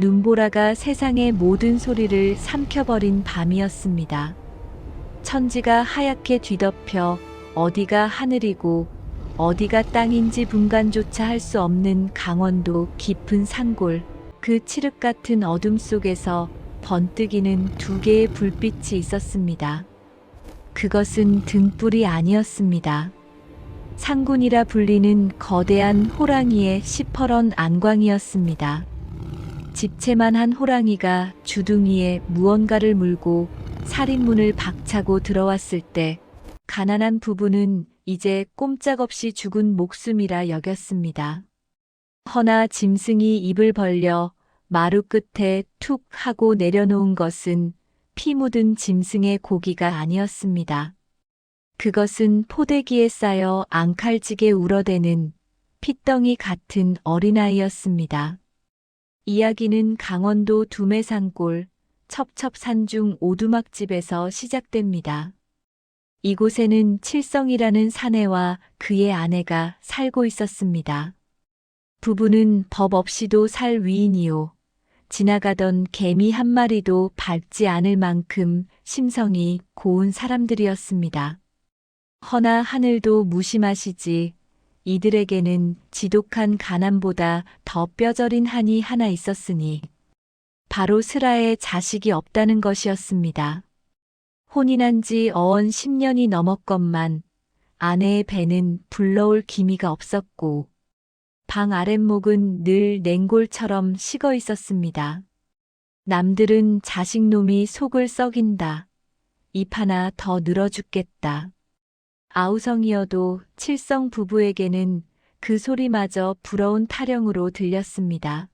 눈보라가 세상의 모든 소리를 삼켜버린 밤이었습니다. 천지가 하얗게 뒤덮여 어디가 하늘이고 어디가 땅인지 분간조차 할 수 없는 강원도 깊은 산골, 그 칠흑 같은 어둠 속에서 번뜩이는 두 개의 불빛이 있었습니다. 그것은 등불이 아니었습니다. 상군이라 불리는 거대한 호랑이의 시퍼런 안광이었습니다. 집채만한 호랑이가 주둥이에 무언가를 물고 살인문을 박차고 들어왔을 때 가난한 부부는 이제 꼼짝없이 죽은 목숨이라 여겼습니다. 허나 짐승이 입을 벌려 마루 끝에 툭 하고 내려놓은 것은 피 묻은 짐승의 고기가 아니었습니다. 그것은 포대기에 쌓여 앙칼지게 울어대는 핏덩이 같은 어린아이였습니다. 이야기는 강원도 두매산골 첩첩산중 오두막집에서 시작됩니다. 이곳에는 칠성이라는 사내와 그의 아내가 살고 있었습니다. 부부는 법 없이도 살 위인이요. 지나가던 개미 한 마리도 밟지 않을 만큼 심성이 고운 사람들이었습니다. 허나 하늘도 무심하시지 이들에게는 지독한 가난보다 더 뼈저린 한이 하나 있었으니 바로 슬아의 자식이 없다는 것이었습니다. 혼인한 지 어언 10년이 넘었건만 아내의 배는 불러올 기미가 없었고 방 아랫목은 늘 냉골처럼 식어 있었습니다. 남들은 자식놈이 속을 썩인다. 입 하나 더 늘어 죽겠다. 아우성이어도 칠성 부부에게는 그 소리마저 부러운 타령으로 들렸습니다.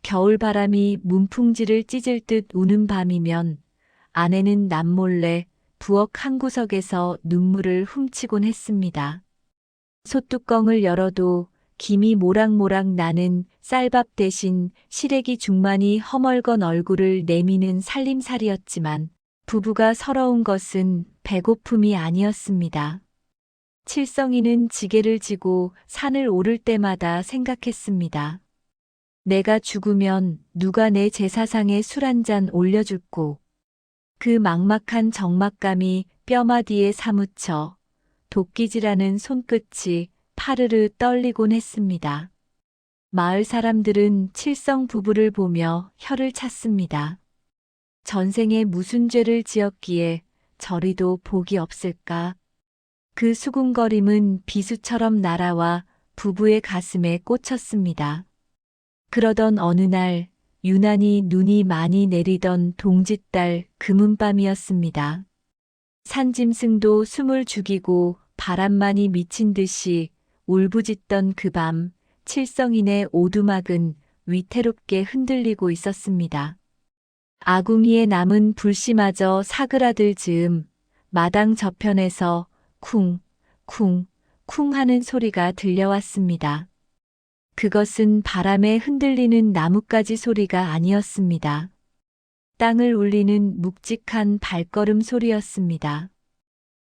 겨울바람이 문풍지를 찢을 듯 우는 밤이면 아내는 남몰래 부엌 한 구석에서 눈물을 훔치곤 했습니다. 솥뚜껑을 열어도 김이 모락모락 나는 쌀밥 대신 시래기 죽만이 허멀건 얼굴을 내미는 살림살이였지만 부부가 서러운 것은 배고픔이 아니었습니다. 칠성이는 지게를 지고 산을 오를 때마다 생각했습니다. 내가 죽으면 누가 내 제사상에 술 한 잔 올려줄꼬. 그 막막한 적막감이 뼈마디에 사무쳐 도끼질하는 손끝이 파르르 떨리곤 했습니다. 마을 사람들은 칠성 부부를 보며 혀를 찼습니다. 전생에 무슨 죄를 지었기에 저리도 복이 없을까? 그 수군거림은 비수처럼 날아와 부부의 가슴에 꽂혔습니다. 그러던 어느 날 유난히 눈이 많이 내리던 동짓달 금은밤이었습니다. 산짐승도 숨을 죽이고 바람만이 미친 듯이 울부짖던 그 밤 칠성인의 오두막은 위태롭게 흔들리고 있었습니다. 아궁이에 남은 불씨마저 사그라들 즈음 마당 저편에서 쿵, 쿵, 쿵 하는 소리가 들려왔습니다. 그것은 바람에 흔들리는 나뭇가지 소리가 아니었습니다. 땅을 울리는 묵직한 발걸음 소리였습니다.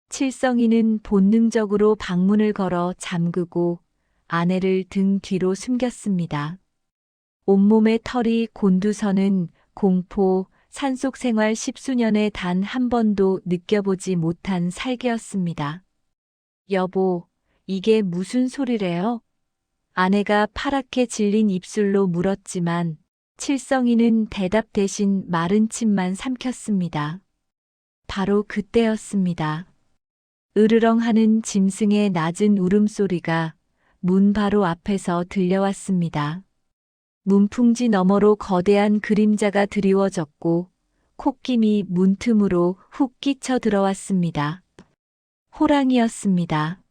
칠성이는 본능적으로 방문을 걸어 잠그고 아내를 등 뒤로 숨겼습니다. 온몸의 털이 곤두서는 공포, 산속 생활 10수년에 단 한 번도 느껴보지 못한 살기였습니다. 여보, 이게 무슨 소리래요? 아내가 파랗게 질린 입술로 물었지만 칠성이는 대답 대신 마른 침만 삼켰습니다. 바로 그때였습니다. 으르렁 하는 짐승의 낮은 울음소리가 문 바로 앞에서 들려왔습니다. 문풍지 너머로 거대한 그림자가 드리워졌고 콧김이 문틈으로 훅 끼쳐 들어왔습니다. 호랑이였습니다.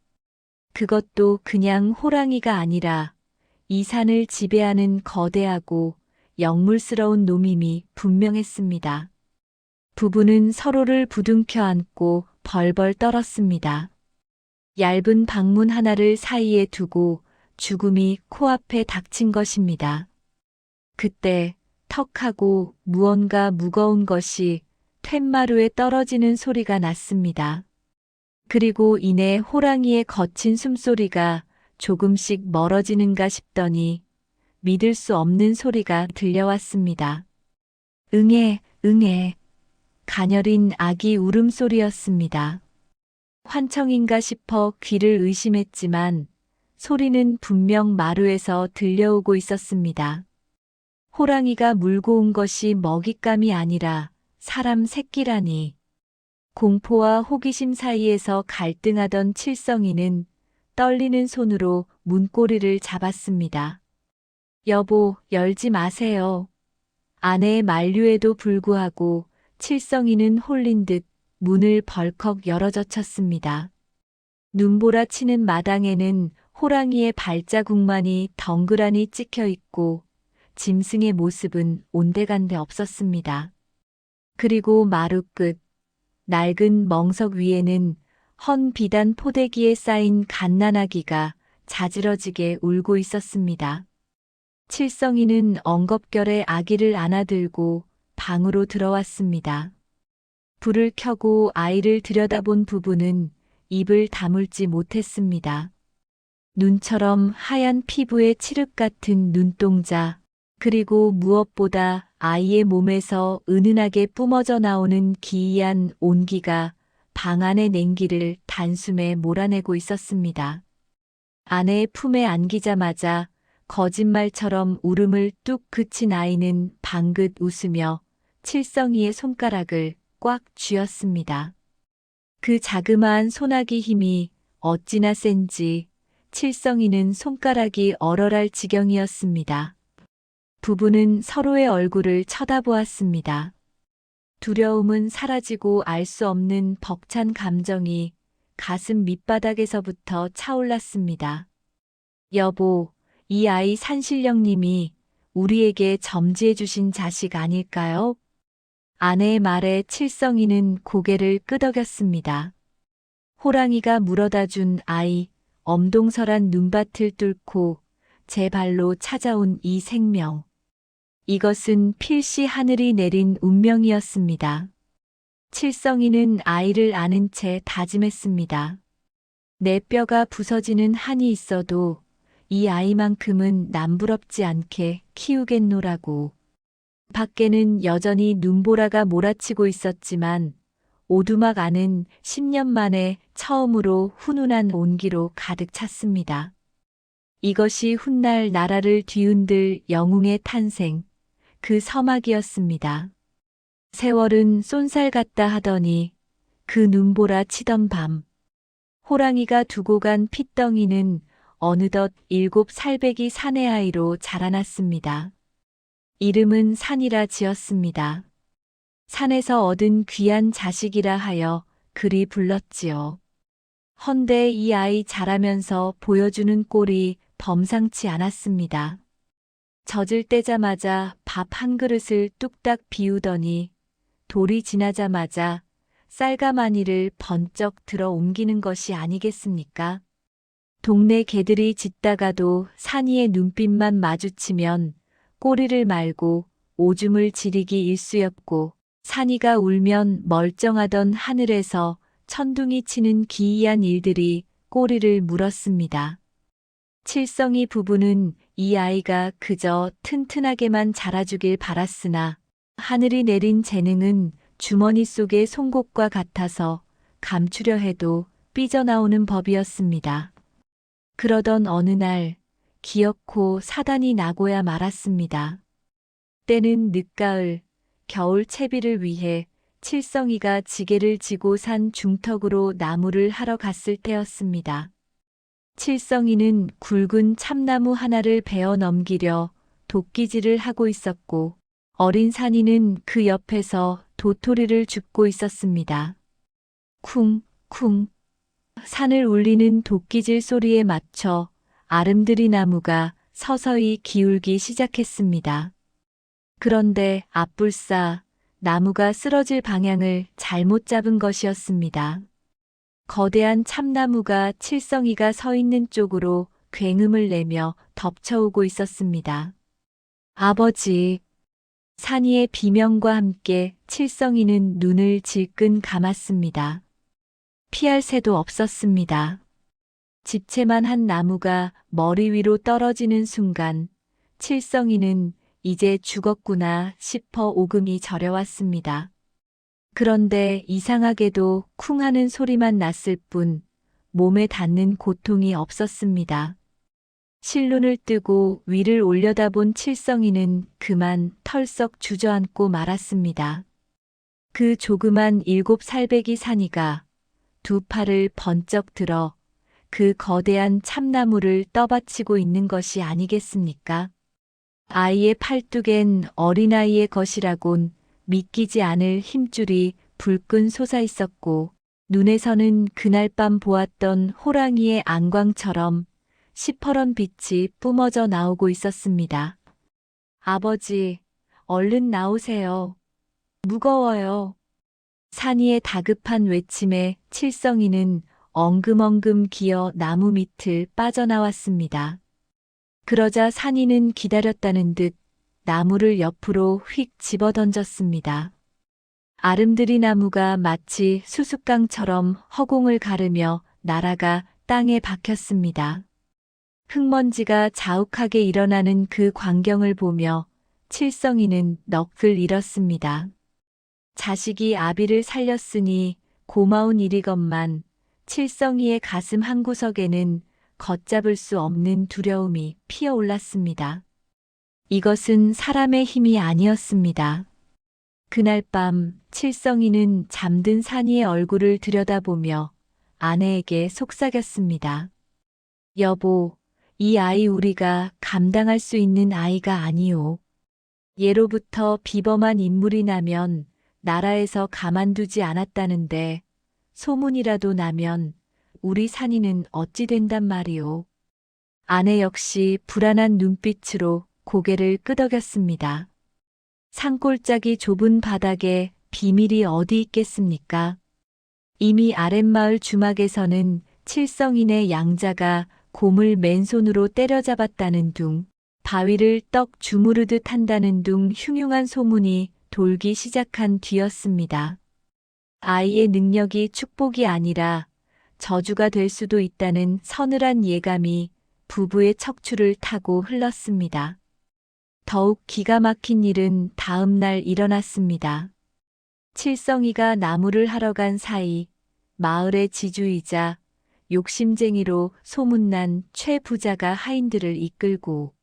그것도 그냥 호랑이가 아니라 이 산을 지배하는 거대하고 영물스러운 놈임이 분명했습니다. 부부는 서로를 부둥켜 안고 벌벌 떨었습니다. 얇은 방문 하나를 사이에 두고 죽음이 코앞에 닥친 것입니다. 그때 턱하고 무언가 무거운 것이 툇마루에 떨어지는 소리가 났습니다. 그리고 이내 호랑이의 거친 숨소리가 조금씩 멀어지는가 싶더니 믿을 수 없는 소리가 들려왔습니다. 응애, 응애. 가녀린 아기 울음소리였습니다. 환청인가 싶어 귀를 의심했지만 소리는 분명 마루에서 들려오고 있었습니다. 호랑이가 물고 온 것이 먹잇감이 아니라 사람 새끼라니. 공포와 호기심 사이에서 갈등하던 칠성이는 떨리는 손으로 문고리를 잡았습니다. 여보, 열지 마세요. 아내의 만류에도 불구하고 칠성이는 홀린 듯 문을 벌컥 열어젖혔습니다. 눈보라 치는 마당에는 호랑이의 발자국만이 덩그라니 찍혀 있고 짐승의 모습은 온데간데 없었습니다. 그리고 마루 끝 낡은 멍석 위에는 헌 비단 포대기에 쌓인 갓난아기가 자지러지게 울고 있었습니다. 칠성이는 엉겁결에 아기를 안아들고 방으로 들어왔습니다. 불을 켜고 아이를 들여다본 부부는 입을 다물지 못했습니다. 눈처럼 하얀 피부의 칠흑 같은 눈동자, 그리고 무엇보다 아이의 몸에서 은은하게 뿜어져 나오는 기이한 온기가 방 안의 냉기를 단숨에 몰아내고 있었습니다. 아내의 품에 안기자마자 거짓말처럼 울음을 뚝 그친 아이는 방긋 웃으며 칠성이의 손가락을 꽉 쥐었습니다. 그 자그마한 소나기 힘이 어찌나 센지 칠성이는 손가락이 얼얼할 지경이었습니다. 부부는 서로의 얼굴을 쳐다보았습니다. 두려움은 사라지고 알 수 없는 벅찬 감정이 가슴 밑바닥에서부터 차올랐습니다. 여보, 이 아이 산신령님이 우리에게 점지해 주신 자식 아닐까요? 아내의 말에 칠성이는 고개를 끄덕였습니다. 호랑이가 물어다 준 아이, 엄동설한 눈밭을 뚫고 제 발로 찾아온 이 생명. 이것은 필시 하늘이 내린 운명이었습니다. 칠성이는 아이를 안은 채 다짐했습니다. 내 뼈가 부서지는 한이 있어도 이 아이만큼은 남부럽지 않게 키우겠노라고. 밖에는 여전히 눈보라가 몰아치고 있었지만 오두막 안은 10년 만에 처음으로 훈훈한 온기로 가득 찼습니다. 이것이 훗날 나라를 뒤흔들 영웅의 탄생, 그 서막이었습니다. 세월은 쏜살 같다 하더니 그 눈보라 치던 밤, 호랑이가 두고 간 핏덩이는 어느덧 7살배기 사내 아이로 자라났습니다. 이름은 산이라 지었습니다. 산에서 얻은 귀한 자식이라 하여 그리 불렀지요. 헌데 이 아이 자라면서 보여주는 꼴이 범상치 않았습니다. 젖을 떼자마자 밥 한 그릇을 뚝딱 비우더니 돌이 지나자마자 쌀가마니를 번쩍 들어 옮기는 것이 아니겠습니까? 동네 개들이 짖다가도 산이의 눈빛만 마주치면 꼬리를 말고 오줌을 지리기 일쑤였고 산이가 울면 멀쩡하던 하늘에서 천둥이 치는 기이한 일들이 꼬리를 물었습니다. 칠성이 부부는 이 아이가 그저 튼튼하게만 자라주길 바랐으나 하늘이 내린 재능은 주머니 속의 송곳과 같아서 감추려 해도 삐져나오는 법이었습니다. 그러던 어느 날 기어코 사단이 나고야 말았습니다. 때는 늦가을, 겨울 채비를 위해 칠성이가 지게를 지고 산 중턱으로 나무를 하러 갔을 때였습니다. 칠성이는 굵은 참나무 하나를 베어 넘기려 도끼질을 하고 있었고 어린 산이는 그 옆에서 도토리를 줍고 있었습니다. 쿵쿵 산을 울리는 도끼질 소리에 맞춰 아름드리 나무가 서서히 기울기 시작했습니다. 그런데 앞불싸 나무가 쓰러질 방향을 잘못 잡은 것이었습니다. 거대한 참나무가 칠성이가 서 있는 쪽으로 굉음을 내며 덮쳐오고 있었습니다. 아버지! 산이의 비명과 함께 칠성이는 눈을 질끈 감았습니다. 피할 새도 없었습니다. 집채만 한 나무가 머리 위로 떨어지는 순간 칠성이는 이제 죽었구나 싶어 오금이 저려왔습니다. 그런데 이상하게도 쿵 하는 소리만 났을 뿐 몸에 닿는 고통이 없었습니다. 실눈을 뜨고 위를 올려다본 칠성이는 그만 털썩 주저앉고 말았습니다. 그 조그만 7살배기 산이가 두 팔을 번쩍 들어 그 거대한 참나무를 떠받치고 있는 것이 아니겠습니까? 아이의 팔뚝엔 어린아이의 것이라곤 믿기지 않을 힘줄이 불끈 솟아 있었고 눈에서는 그날 밤 보았던 호랑이의 안광처럼 시퍼런 빛이 뿜어져 나오고 있었습니다. 아버지, 얼른 나오세요. 무거워요. 산이의 다급한 외침에 칠성이는 엉금엉금 기어 나무 밑을 빠져나왔습니다. 그러자 산이는 기다렸다는 듯 나무를 옆으로 휙 집어던졌습니다. 아름드리 나무가 마치 수수깡처럼 허공을 가르며 날아가 땅에 박혔습니다. 흙먼지가 자욱하게 일어나는 그 광경을 보며 칠성이는 넋을 잃었습니다. 자식이 아비를 살렸으니 고마운 일이건만 칠성이의 가슴 한구석에는 걷잡을 수 없는 두려움이 피어올랐습니다. 이것은 사람의 힘이 아니었습니다. 그날 밤 칠성이는 잠든 산이의 얼굴을 들여다보며 아내에게 속삭였습니다. 여보, 이 아이 우리가 감당할 수 있는 아이가 아니오. 예로부터 비범한 인물이 나면 나라에서 가만두지 않았다는데 소문이라도 나면 우리 산이는 어찌 된단 말이오. 아내 역시 불안한 눈빛으로 고개를 끄덕였습니다. 산골짜기 좁은 바닥에 비밀이 어디 있겠습니까? 이미 아랫마을 주막에서는 칠성인의 양자가 곰을 맨손으로 때려잡았다는 둥, 바위를 떡 주무르듯 한다는 둥 흉흉한 소문이 돌기 시작한 뒤였습니다. 아이의 능력이 축복이 아니라 저주가 될 수도 있다는 서늘한 예감이 부부의 척추를 타고 흘렀습니다. 더욱 기가 막힌 일은 다음 날 일어났습니다. 칠성이가 나무를 하러 간 사이 마을의 지주이자 욕심쟁이로 소문난 최 부자가 하인들을 이끌고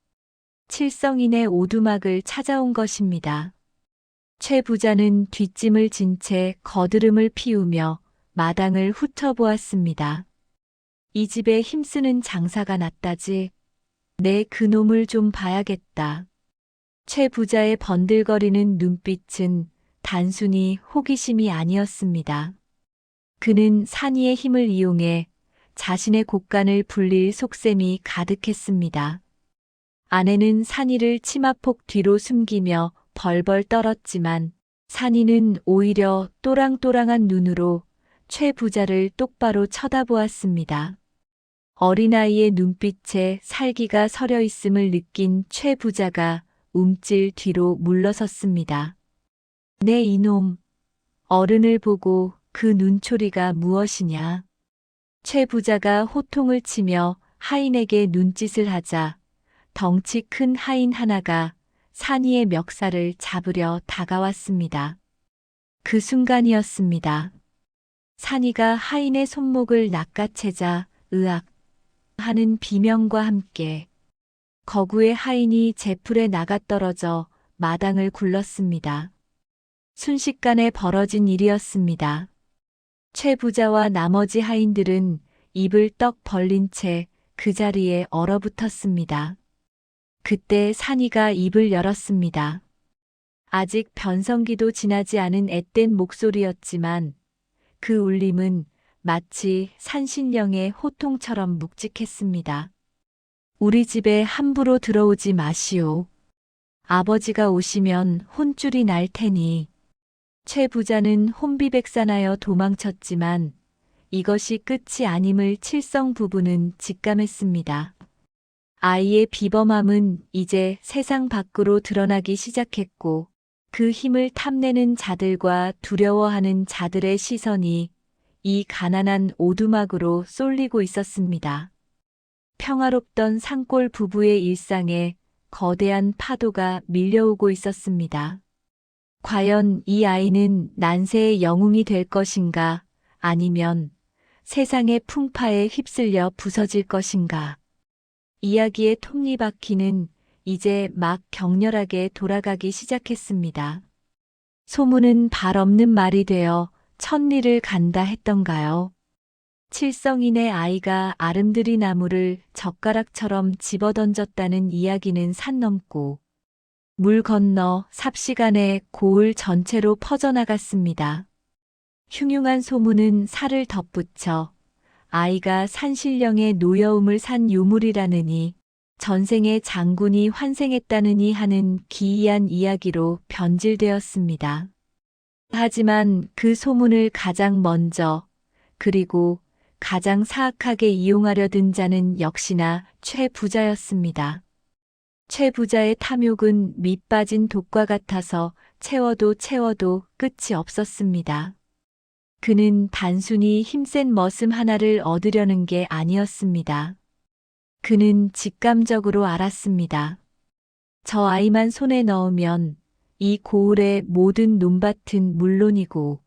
칠성인의 오두막을 찾아온 것입니다. 최 부자는 뒷짐을 진 채 거드름을 피우며 마당을 훑어보았습니다. 이 집에 힘쓰는 장사가 났다지. 내 그놈을 좀 봐야겠다. 최 부자의 번들거리는 눈빛은 단순히 호기심이 아니었습니다. 그는 산이의 힘을 이용해 자신의 곳간을 불릴 속셈이 가득했습니다. 아내는 산이를 치마폭 뒤로 숨기며 벌벌 떨었지만 산이는 오히려 또랑또랑한 눈으로 최 부자를 똑바로 쳐다보았습니다. 어린아이의 눈빛에 살기가 서려 있음을 느낀 최 부자가 움찔 뒤로 물러섰습니다. 네 이놈, 어른을 보고 그 눈초리가 무엇이냐. 최 부자가 호통을 치며 하인에게 눈짓을 하자 덩치 큰 하인 하나가 산이의 멱살을 잡으려 다가왔습니다. 그 순간이었습니다. 산이가 하인의 손목을 낚아채자 으악 하는 비명과 함께 거구의 하인이 제풀에 나가떨어져 마당을 굴렀습니다. 순식간에 벌어진 일이었습니다. 최 부자와 나머지 하인들은 입을 떡 벌린 채 그 자리에 얼어붙었습니다. 그때 산이가 입을 열었습니다. 아직 변성기도 지나지 않은 앳된 목소리였지만 그 울림은 마치 산신령의 호통처럼 묵직했습니다. 우리 집에 함부로 들어오지 마시오. 아버지가 오시면 혼쭐이 날 테니. 최 부자는 혼비백산하여 도망쳤지만 이것이 끝이 아님을 칠성 부부는 직감했습니다. 아이의 비범함은 이제 세상 밖으로 드러나기 시작했고 그 힘을 탐내는 자들과 두려워하는 자들의 시선이 이 가난한 오두막으로 쏠리고 있었습니다. 평화롭던 산골 부부의 일상에 거대한 파도가 밀려오고 있었습니다. 과연 이 아이는 난세의 영웅이 될 것인가, 아니면 세상의 풍파에 휩쓸려 부서질 것인가. 이야기의 톱니바퀴는 이제 막 격렬하게 돌아가기 시작했습니다. 소문은 발 없는 말이 되어 천리를 간다 했던가요? 칠성인의 아이가 아름드리 나무를 젓가락처럼 집어던졌다는 이야기는 산 넘고 물 건너 삽시간에 고을 전체로 퍼져나갔습니다. 흉흉한 소문은 살을 덧붙여 아이가 산신령의 노여움을 산 유물이라느니 전생의 장군이 환생했다느니 하는 기이한 이야기로 변질되었습니다. 하지만 그 소문을 가장 먼저 그리고 가장 사악하게 이용하려 든 자는 역시나 최 부자였습니다. 최 부자의 탐욕은 밑 빠진 독과 같아서 채워도 끝이 없었습니다. 그는 단순히 힘센 머슴 하나를 얻으려는 게 아니었습니다. 그는 직감적으로 알았습니다. 저 아이만 손에 넣으면 이 고을의 모든 논밭은 물론이고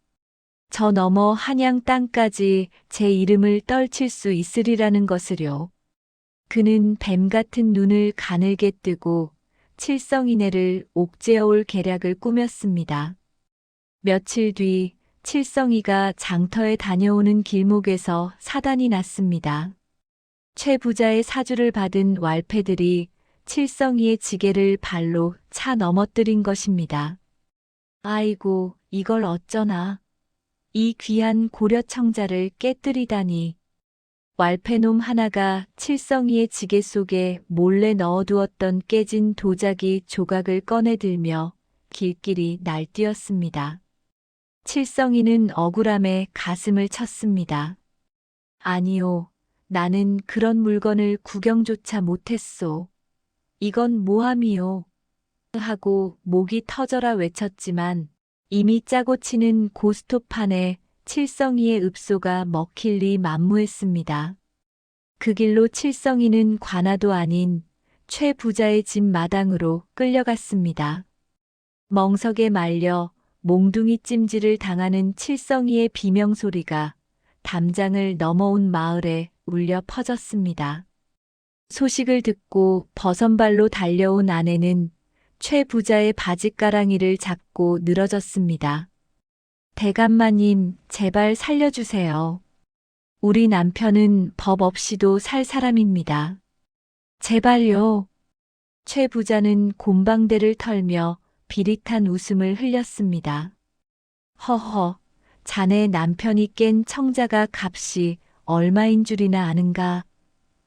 저 너머 한양 땅까지 제 이름을 떨칠 수 있으리라는 것을요. 그는 뱀 같은 눈을 가늘게 뜨고 칠성이네를 옥죄어올 계략을 꾸몄습니다. 며칠 뒤 칠성이가 장터에 다녀오는 길목에서 사단이 났습니다. 최 부자의 사주를 받은 왈패들이 칠성이의 지게를 발로 차 넘어뜨린 것입니다. 아이고, 이걸 어쩌나. 이 귀한 고려청자를 깨뜨리다니. 왈패놈 하나가 칠성이의 지게 속에 몰래 넣어두었던 깨진 도자기 조각을 꺼내들며 길길이 날뛰었습니다. 칠성이는 억울함에 가슴을 쳤습니다. 아니요, 나는 그런 물건을 구경조차 못했소. 이건 모함이요. 하고 목이 터져라 외쳤지만 이미 짜고 치는 고스톱판에 칠성이의 읍소가 먹힐 리 만무했습니다. 그 길로 칠성이는 관아도 아닌 최 부자의 집 마당으로 끌려갔습니다. 멍석에 말려 몽둥이 찜질을 당하는 칠성이의 비명소리가 담장을 넘어온 마을에 울려 퍼졌습니다. 소식을 듣고 버선발로 달려온 아내는 최 부자의 바짓가랑이를 잡고 늘어졌습니다. 대감마님, 제발 살려주세요. 우리 남편은 법 없이도 살 사람입니다. 제발요. 최 부자는 곰방대를 털며 비릿한 웃음을 흘렸습니다. 허허, 자네 남편이 깬 청자가 값이 얼마인 줄이나 아는가?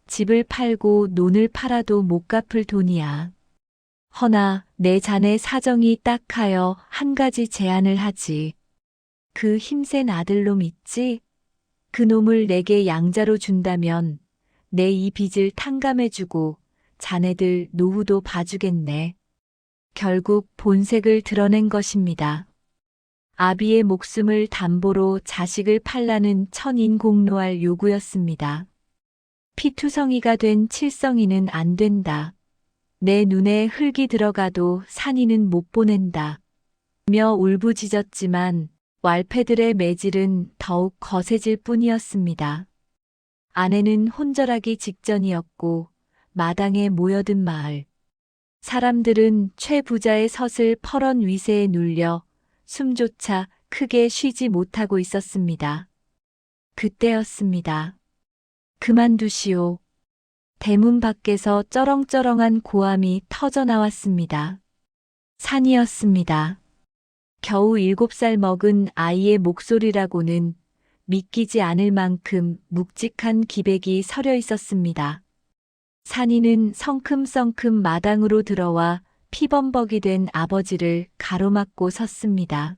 집을 팔고 논을 팔아도 못 갚을 돈이야. 허나 내 자네 사정이 딱하여 한 가지 제안을 하지. 그 힘센 아들놈 있지? 그 놈을 내게 양자로 준다면 내 이 빚을 탕감해주고 자네들 노후도 봐주겠네. 결국 본색을 드러낸 것입니다. 아비의 목숨을 담보로 자식을 팔라는 천인공노할 요구였습니다. 피투성이가 된 칠성이는 안 된다. 내 눈에 흙이 들어가도 산이는 못 보낸다. 며 울부짖었지만 왈패들의 매질은 더욱 거세질 뿐이었습니다. 아내는 혼절하기 직전이었고 마당에 모여든 마을. 사람들은 최 부자의 섰을 퍼런 위세에 눌려 숨조차 크게 쉬지 못하고 있었습니다. 그때였습니다. 그만두시오. 대문 밖에서 쩌렁쩌렁한 고함이 터져 나왔습니다. 산이었습니다. 겨우 7살 먹은 아이의 목소리라고는 믿기지 않을 만큼 묵직한 기백이 서려 있었습니다. 산이는 성큼성큼 마당으로 들어와 피범벅이 된 아버지를 가로막고 섰습니다.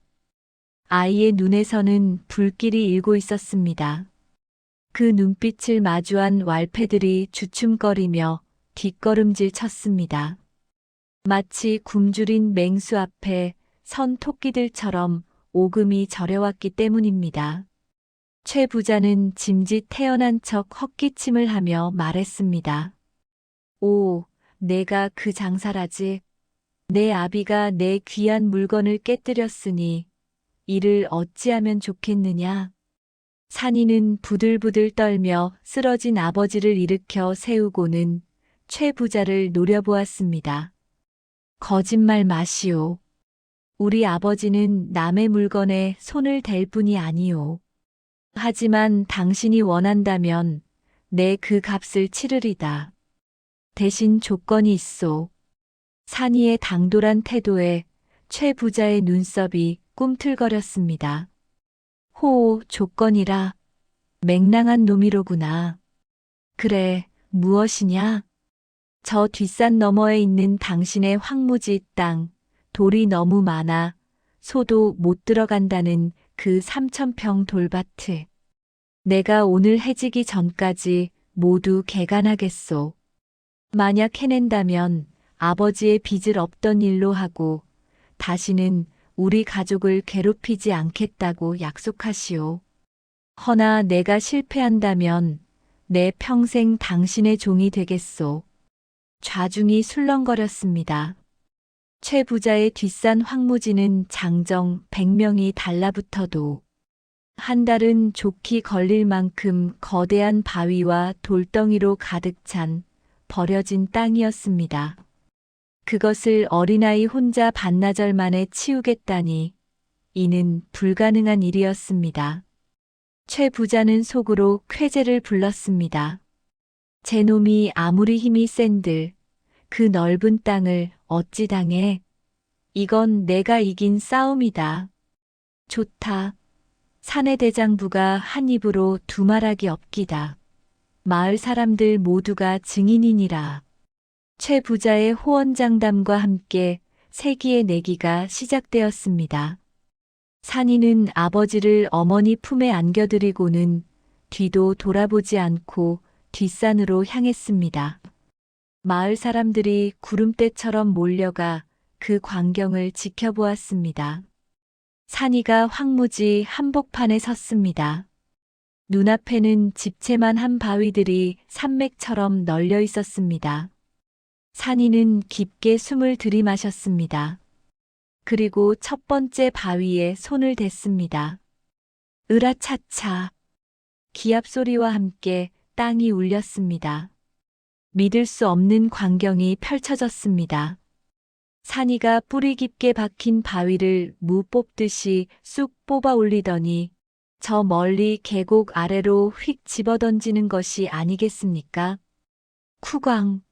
아이의 눈에서는 불길이 일고 있었습니다. 그 눈빛을 마주한 왈패들이 주춤거리며 뒷걸음질 쳤습니다. 마치 굶주린 맹수 앞에 선 토끼들처럼 오금이 저려왔기 때문입니다. 최 부자는 짐짓 태어난 척 헛기침을 하며 말했습니다. 오, 내가 그 장사라지. 내 아비가 내 귀한 물건을 깨뜨렸으니 이를 어찌하면 좋겠느냐. 산이는 부들부들 떨며 쓰러진 아버지를 일으켜 세우고는 최 부자를 노려보았습니다. 거짓말 마시오. 우리 아버지는 남의 물건에 손을 댈 뿐이 아니오. 하지만 당신이 원한다면 내 그 값을 치르리다. 대신 조건이 있소. 산이의 당돌한 태도에 최 부자의 눈썹이 꿈틀거렸습니다. 호, 조건이라. 맹랑한 놈이로구나. 그래, 무엇이냐? 저 뒷산 너머에 있는 당신의 황무지 땅, 돌이 너무 많아 소도 못 들어간다는 그 3,000평 돌밭을. 내가 오늘 해지기 전까지 모두 개간하겠소. 만약 해낸다면 아버지의 빚을 없던 일로 하고 다시는 우리 가족을 괴롭히지 않겠다고 약속하시오. 허나 내가 실패한다면 내 평생 당신의 종이 되겠소. 좌중이 술렁거렸습니다. 최 부자의 뒷산 황무지는 장정 100명이 달라붙어도 한 달은 좋게 걸릴 만큼 거대한 바위와 돌덩이로 가득 찬 버려진 땅이었습니다. 그것을 어린아이 혼자 반나절 만에 치우겠다니 이는 불가능한 일이었습니다. 최 부자는 속으로 쾌재를 불렀습니다. 제 놈이 아무리 힘이 센들 그 넓은 땅을 어찌 당해. 이건 내가 이긴 싸움이다. 좋다. 사내 대장부가 한 입으로 두말하기 없기다. 마을 사람들 모두가 증인이니라. 최 부자의 호언장담과 함께 세기의 내기가 시작되었습니다. 산이는 아버지를 어머니 품에 안겨드리고는 뒤도 돌아보지 않고 뒷산으로 향했습니다. 마을 사람들이 구름대처럼 몰려가 그 광경을 지켜보았습니다. 산이가 황무지 한복판에 섰습니다. 눈앞에는 집채만한 바위들이 산맥처럼 널려 있었습니다. 산이는 깊게 숨을 들이마셨습니다. 그리고 첫 번째 바위에 손을 댔습니다. 으라차차. 기합 소리와 함께 땅이 울렸습니다. 믿을 수 없는 광경이 펼쳐졌습니다. 산이가 뿌리 깊게 박힌 바위를 무 뽑듯이 쑥 뽑아 올리더니 저 멀리 계곡 아래로 휙 집어던지는 것이 아니겠습니까? 쿠광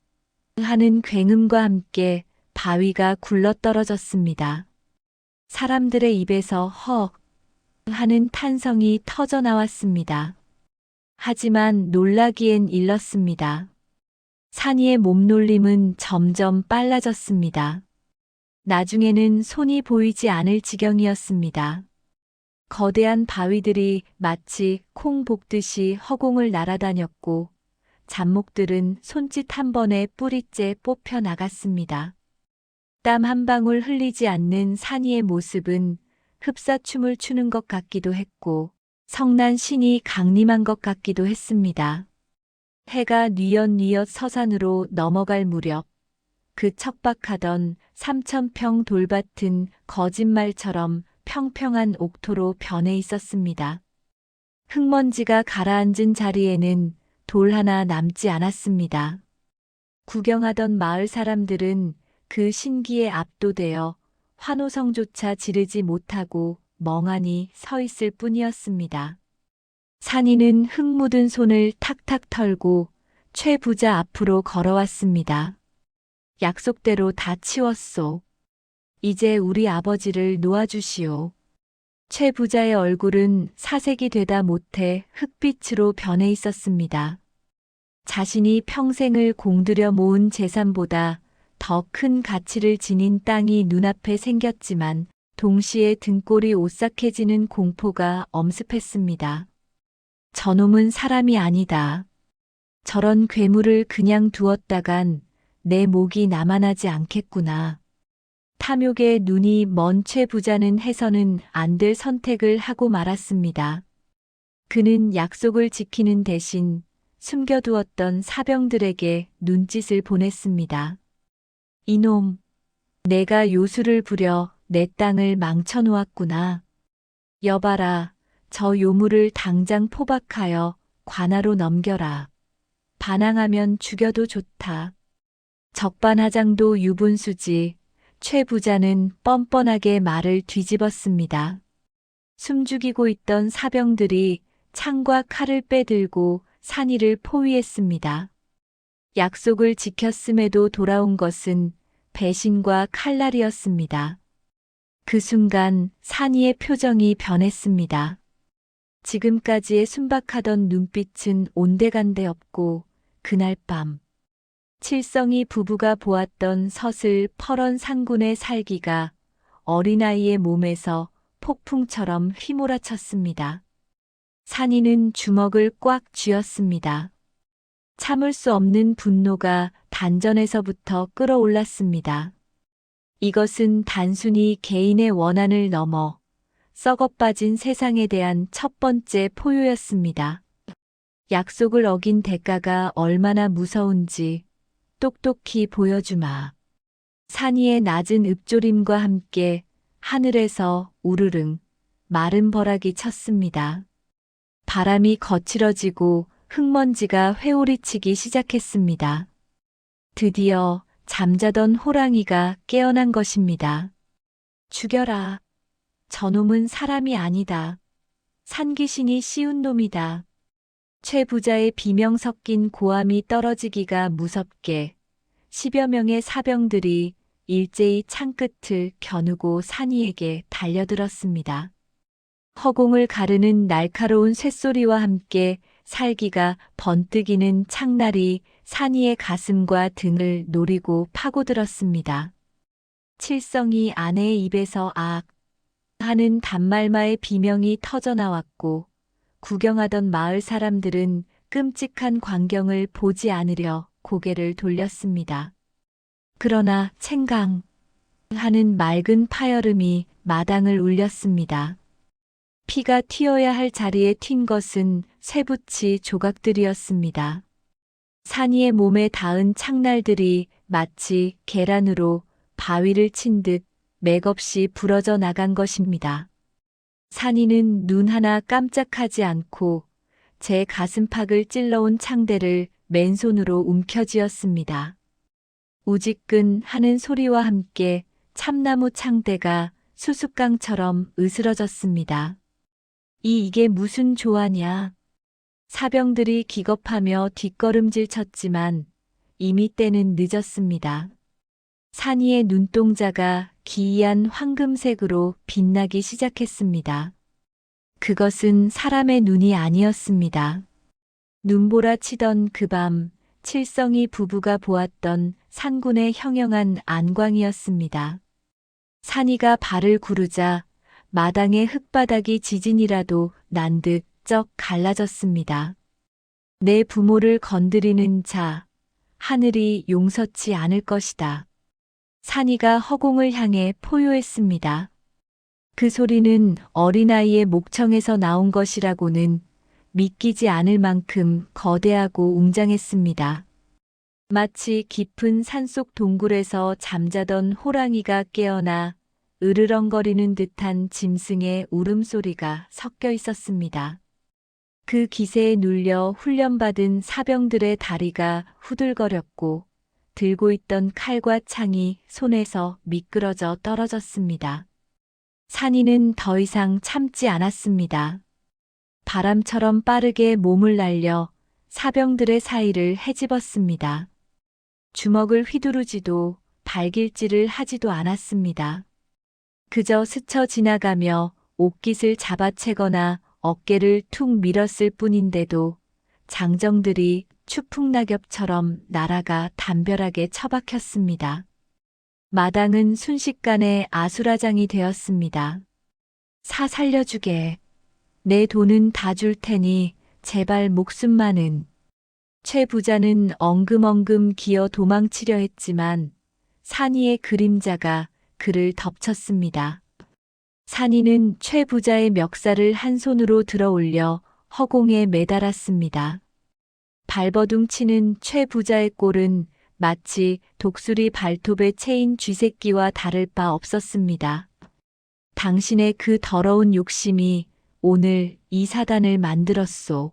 하는 굉음과 함께 바위가 굴러떨어졌습니다. 사람들의 입에서 헉 하는 탄성이 터져 나왔습니다. 하지만 놀라기엔 일렀습니다. 산이의 몸놀림은 점점 빨라졌습니다. 나중에는 손이 보이지 않을 지경이었습니다. 거대한 바위들이 마치 콩 볶듯이 허공을 날아다녔고 잡목들은 손짓 한 번에 뿌리째 뽑혀 나갔습니다. 땀 한 방울 흘리지 않는 산이의 모습은 흡사춤을 추는 것 같기도 했고 성난 신이 강림한 것 같기도 했습니다. 해가 뉘엿뉘엿 서산으로 넘어갈 무렵 그 척박하던 3,000평 돌밭은 거짓말처럼 평평한 옥토로 변해 있었습니다. 흙먼지가 가라앉은 자리에는 돌 하나 남지 않았습니다. 구경하던 마을 사람들은 그 신기에 압도되어 환호성조차 지르지 못하고 멍하니 서 있을 뿐이었습니다. 산이는 흙 묻은 손을 탁탁 털고 최 부자 앞으로 걸어왔습니다. 약속대로 다 치웠소. 이제 우리 아버지를 놓아주시오. 최 부자의 얼굴은 사색이 되다 못해 흙빛으로 변해 있었습니다. 자신이 평생을 공들여 모은 재산보다 더 큰 가치를 지닌 땅이 눈앞에 생겼지만 동시에 등골이 오싹해지는 공포가 엄습했습니다. 저놈은 사람이 아니다. 저런 괴물을 그냥 두었다간 내 목이 남아나지 않겠구나. 탐욕의 눈이 먼 최 부자는 해서는 안 될 선택을 하고 말았습니다. 그는 약속을 지키는 대신 숨겨두었던 사병들에게 눈짓을 보냈습니다. 이놈, 내가 요술을 부려 내 땅을 망쳐놓았구나. 여봐라, 저 요물을 당장 포박하여 관아로 넘겨라. 반항하면 죽여도 좋다. 적반하장도 유분수지. 최 부자는 뻔뻔하게 말을 뒤집었습니다. 숨죽이고 있던 사병들이 창과 칼을 빼들고 산이를 포위했습니다. 약속을 지켰음에도 돌아온 것은 배신과 칼날이었습니다. 그 순간 산이의 표정이 변했습니다. 지금까지의 순박하던 눈빛은 온데간데 없고 그날 밤 칠성이 부부가 보았던 서슬퍼런 상군의 살기가 어린아이의 몸에서 폭풍처럼 휘몰아쳤습니다. 산이는 주먹을 꽉 쥐었습니다. 참을 수 없는 분노가 단전에서부터 끌어올랐습니다. 이것은 단순히 개인의 원한을 넘어 썩어빠진 세상에 대한 첫 번째 포효였습니다. 약속을 어긴 대가가 얼마나 무서운지 똑똑히 보여주마. 산이의 낮은 읊조림과 함께 하늘에서 우르릉 마른 벼락이 쳤습니다. 바람이 거칠어지고 흙먼지가 회오리치기 시작했습니다. 드디어 잠자던 호랑이가 깨어난 것입니다. 죽여라. 저놈은 사람이 아니다. 산귀신이 씌운 놈이다. 최 부자의 비명 섞인 고함이 떨어지기가 무섭게 10여 명의 사병들이 일제히 창끝을 겨누고 산이에게 달려들었습니다. 허공을 가르는 날카로운 쇳소리와 함께 살기가 번뜩이는 창날이 산이의 가슴과 등을 노리고 파고들었습니다. 칠성이 아내의 입에서 악 하는 단말마의 비명이 터져나왔고 구경하던 마을 사람들은 끔찍한 광경을 보지 않으려 고개를 돌렸습니다. 그러나 챙강 하는 맑은 파열음이 마당을 울렸습니다. 피가 튀어야 할 자리에 튄 것은 쇠붙이 조각들이었습니다. 산이의 몸에 닿은 창날들이 마치 계란으로 바위를 친 듯 맥없이 부러져 나간 것입니다. 산이는 눈 하나 깜짝하지 않고 제 가슴팍을 찔러온 창대를 맨손으로 움켜쥐었습니다. 우지끈 하는 소리와 함께 참나무 창대가 수수깡처럼 으스러졌습니다. 이게 무슨 조화냐? 사병들이 기겁하며 뒷걸음질 쳤지만 이미 때는 늦었습니다. 산이의 눈동자가 기이한 황금색으로 빛나기 시작했습니다. 그것은 사람의 눈이 아니었습니다. 눈보라 치던 그 밤 칠성이 부부가 보았던 상군의 형형한 안광이었습니다. 산이가 발을 구르자 마당의 흙바닥이 지진이라도 난 듯 쩍 갈라졌습니다. 내 부모를 건드리는 자, 하늘이 용서치 않을 것이다. 산이가 허공을 향해 포효했습니다. 그 소리는 어린아이의 목청에서 나온 것이라고는 믿기지 않을 만큼 거대하고 웅장했습니다. 마치 깊은 산속 동굴에서 잠자던 호랑이가 깨어나 으르렁거리는 듯한 짐승의 울음소리가 섞여 있었습니다. 그 기세에 눌려 훈련받은 사병들의 다리가 후들거렸고 들고 있던 칼과 창이 손에서 미끄러져 떨어졌습니다. 산이는 더 이상 참지 않았습니다. 바람처럼 빠르게 몸을 날려 사병들의 사이를 헤집었습니다. 주먹을 휘두르지도 발길질을 하지도 않았습니다. 그저 스쳐 지나가며 옷깃을 잡아채거나 어깨를 툭 밀었을 뿐인데도 장정들이 추풍낙엽처럼 날아가 담벼락에 처박혔습니다. 마당은 순식간에 아수라장이 되었습니다. 사 살려주게. 내 돈은 다 줄 테니 제발 목숨만은. 최 부자는 엉금엉금 기어 도망치려 했지만 산이의 그림자가 그를 덮쳤습니다. 산이는 최 부자의 멱살을 한 손으로 들어 올려 허공에 매달았습니다. 발버둥 치는 최 부자의 꼴은 마치 독수리 발톱에 채인 쥐새끼와 다를 바 없었습니다. 당신의 그 더러운 욕심이 오늘 이 사단을 만들었소.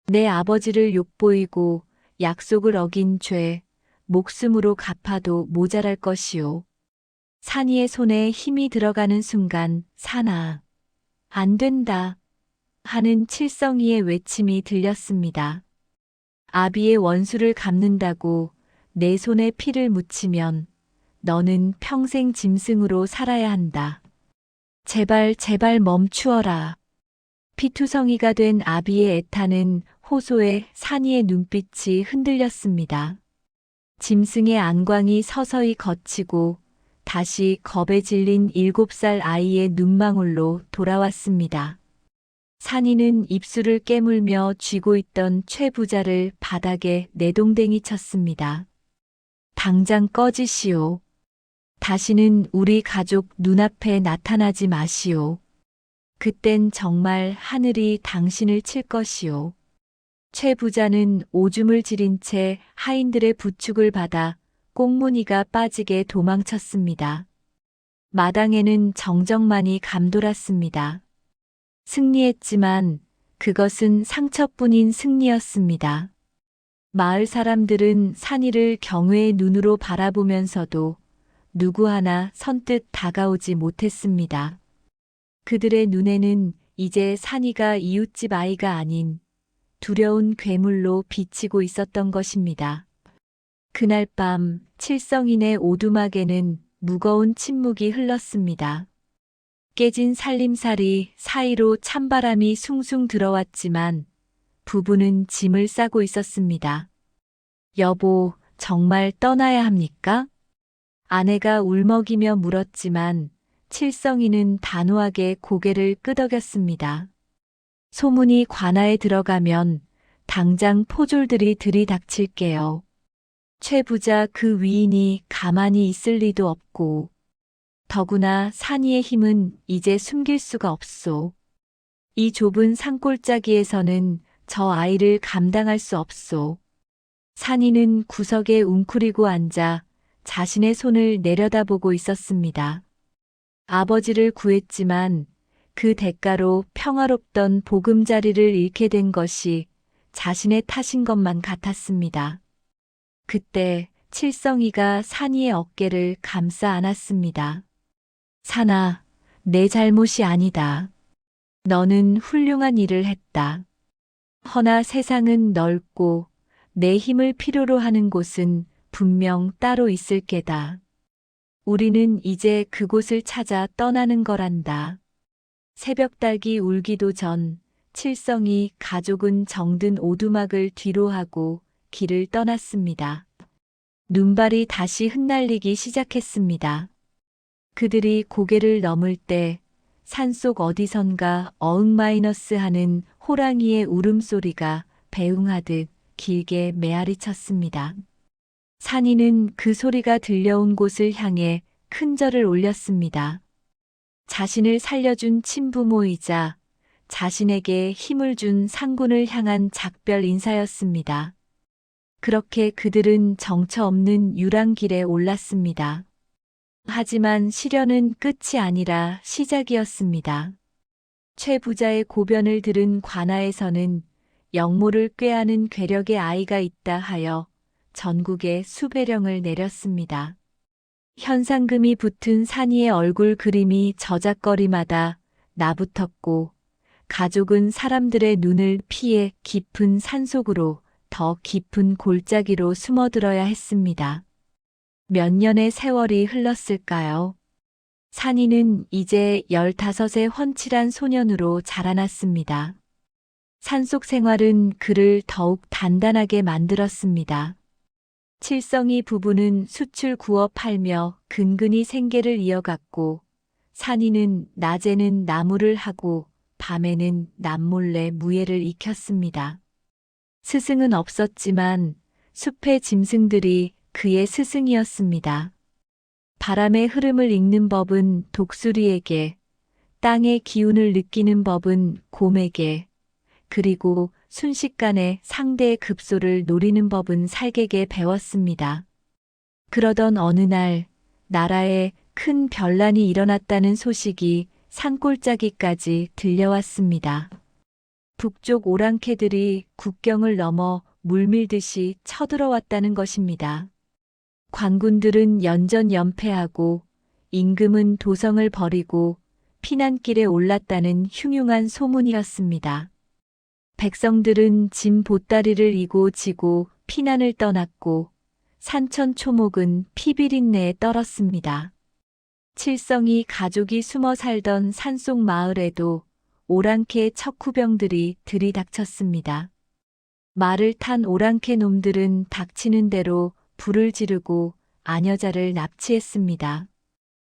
내 아버지를 욕보이고 약속을 어긴 죄, 목숨으로 갚아도 모자랄 것이오. 산이의 손에 힘이 들어가는 순간 산아, 안 된다 하는 칠성이의 외침이 들렸습니다. 아비의 원수를 갚는다고 내 손에 피를 묻히면 너는 평생 짐승으로 살아야 한다. 제발 제발 멈추어라. 피투성이가 된 아비의 애타는 호소에 산이의 눈빛이 흔들렸습니다. 짐승의 안광이 서서히 걷히고 다시 겁에 질린 7살 아이의 눈망울로 돌아왔습니다. 산이는 입술을 깨물며 쥐고 있던 최 부자를 바닥에 내동댕이 쳤습니다. 당장 꺼지시오. 다시는 우리 가족 눈앞에 나타나지 마시오. 그땐 정말 하늘이 당신을 칠 것이오. 최 부자는 오줌을 지린 채 하인들의 부축을 받아 꽁무니가 빠지게 도망쳤습니다. 마당에는 정적만이 감돌았습니다. 승리했지만 그것은 상처뿐인 승리였습니다. 마을 사람들은 산이를 경외의 눈으로 바라보면서도 누구 하나 선뜻 다가오지 못했습니다. 그들의 눈에는 이제 산이가 이웃집 아이가 아닌 두려운 괴물로 비치고 있었던 것입니다. 그날 밤 칠성인의 오두막에는 무거운 침묵이 흘렀습니다. 깨진 살림살이 사이로 찬바람이 숭숭 들어왔지만 부부는 짐을 싸고 있었습니다. 여보, 정말 떠나야 합니까? 아내가 울먹이며 물었지만 칠성이는 단호하게 고개를 끄덕였습니다. 소문이 관아에 들어가면 당장 포졸들이 들이닥칠게요. 최 부자 그 위인이 가만히 있을 리도 없고 더구나 산이의 힘은 이제 숨길 수가 없소. 이 좁은 산골짜기에서는 저 아이를 감당할 수 없소. 산이는 구석에 웅크리고 앉아 자신의 손을 내려다보고 있었습니다. 아버지를 구했지만 그 대가로 평화롭던 보금자리를 잃게 된 것이 자신의 탓인 것만 같았습니다. 그때 칠성이가 산이의 어깨를 감싸 안았습니다. 산아, 내 잘못이 아니다. 너는 훌륭한 일을 했다. 허나 세상은 넓고 내 힘을 필요로 하는 곳은 분명 따로 있을 게다. 우리는 이제 그곳을 찾아 떠나는 거란다. 새벽닭이 울기도 전 칠성이 가족은 정든 오두막을 뒤로하고 길을 떠났습니다. 눈발이 다시 흩날리기 시작했습니다. 그들이 고개를 넘을 때 산속 어디선가 어흥 하는 호랑이의 울음소리가 배웅하듯 길게 메아리 쳤습니다. 산이는 그 소리가 들려온 곳을 향해 큰 절을 올렸습니다. 자신을 살려준 친부모이자 자신에게 힘을 준 상군을 향한 작별 인사였습니다. 그렇게 그들은 정처 없는 유랑길에 올랐습니다. 하지만 시련은 끝이 아니라 시작이었습니다. 최 부자의 고변을 들은 관아에서는 영모를 꾀하는 괴력의 아이가 있다 하여 전국에 수배령을 내렸습니다. 현상금이 붙은 산이의 얼굴 그림이 저작거리마다 나붙었고 가족은 사람들의 눈을 피해 깊은 산속으로 더 깊은 골짜기로 숨어들어야 했습니다. 몇 년의 세월이 흘렀을까요? 산이는 이제 15의 훤칠한 소년으로 자라났습니다. 산속 생활은 그를 더욱 단단하게 만들었습니다. 칠성이 부부는 숯을 구워 팔며 근근히 생계를 이어갔고 산이는 낮에는 나무를 하고 밤에는 남몰래 무예를 익혔습니다. 스승은 없었지만 숲의 짐승들이 그의 스승이었습니다. 바람의 흐름을 읽는 법은 독수리에게, 땅의 기운을 느끼는 법은 곰에게, 그리고 순식간에 상대의 급소를 노리는 법은 살게게 배웠습니다. 그러던 어느 날 나라에 큰 변란이 일어났다는 소식이 산골짜기까지 들려왔습니다. 북쪽 오랑캐들이 국경을 넘어 물밀듯이 쳐들어왔다는 것입니다. 관군들은 연전연패하고 임금은 도성을 버리고 피난길에 올랐다는 흉흉한 소문이었습니다. 백성들은 짐 보따리를 이고 지고 피난을 떠났고 산천초목은 피비린내에 떨었습니다. 칠성이 가족이 숨어 살던 산속 마을에도 오랑캐 척후병들이 들이닥쳤습니다. 말을 탄 오랑캐 놈들은 닥치는 대로 불을 지르고 아녀자를 납치했습니다.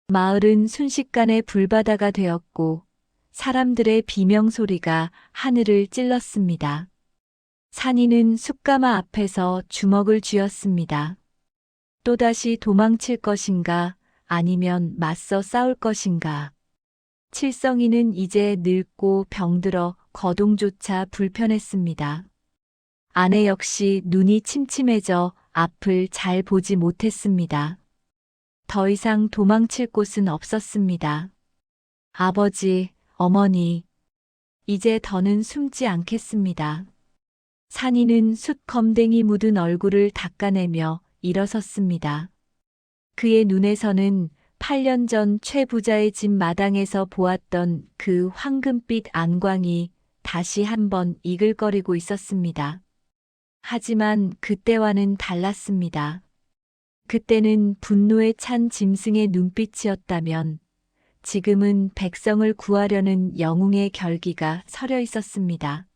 마을은 순식간에 불바다가 되었고 사람들의 비명소리가 하늘을 찔렀습니다. 산이는 숯가마 앞에서 주먹을 쥐었습니다. 또다시 도망칠 것인가 아니면 맞서 싸울 것인가. 칠성이는 이제 늙고 병들어 거동조차 불편했습니다. 아내 역시 눈이 침침해져 앞을 잘 보지 못했습니다. 더 이상 도망칠 곳은 없었습니다. 아버지, 어머니, 이제 더는 숨지 않겠습니다. 산이는 숯검댕이 묻은 얼굴을 닦아내며 일어섰습니다. 그의 눈에서는 8년 전 최 부자의 집 마당에서 보았던 그 황금빛 안광이 다시 한번 이글거리고 있었습니다. 하지만 그때와는 달랐습니다. 그때는 분노에 찬 짐승의 눈빛이었다면 지금은 백성을 구하려는 영웅의 결기가 서려 있었습니다.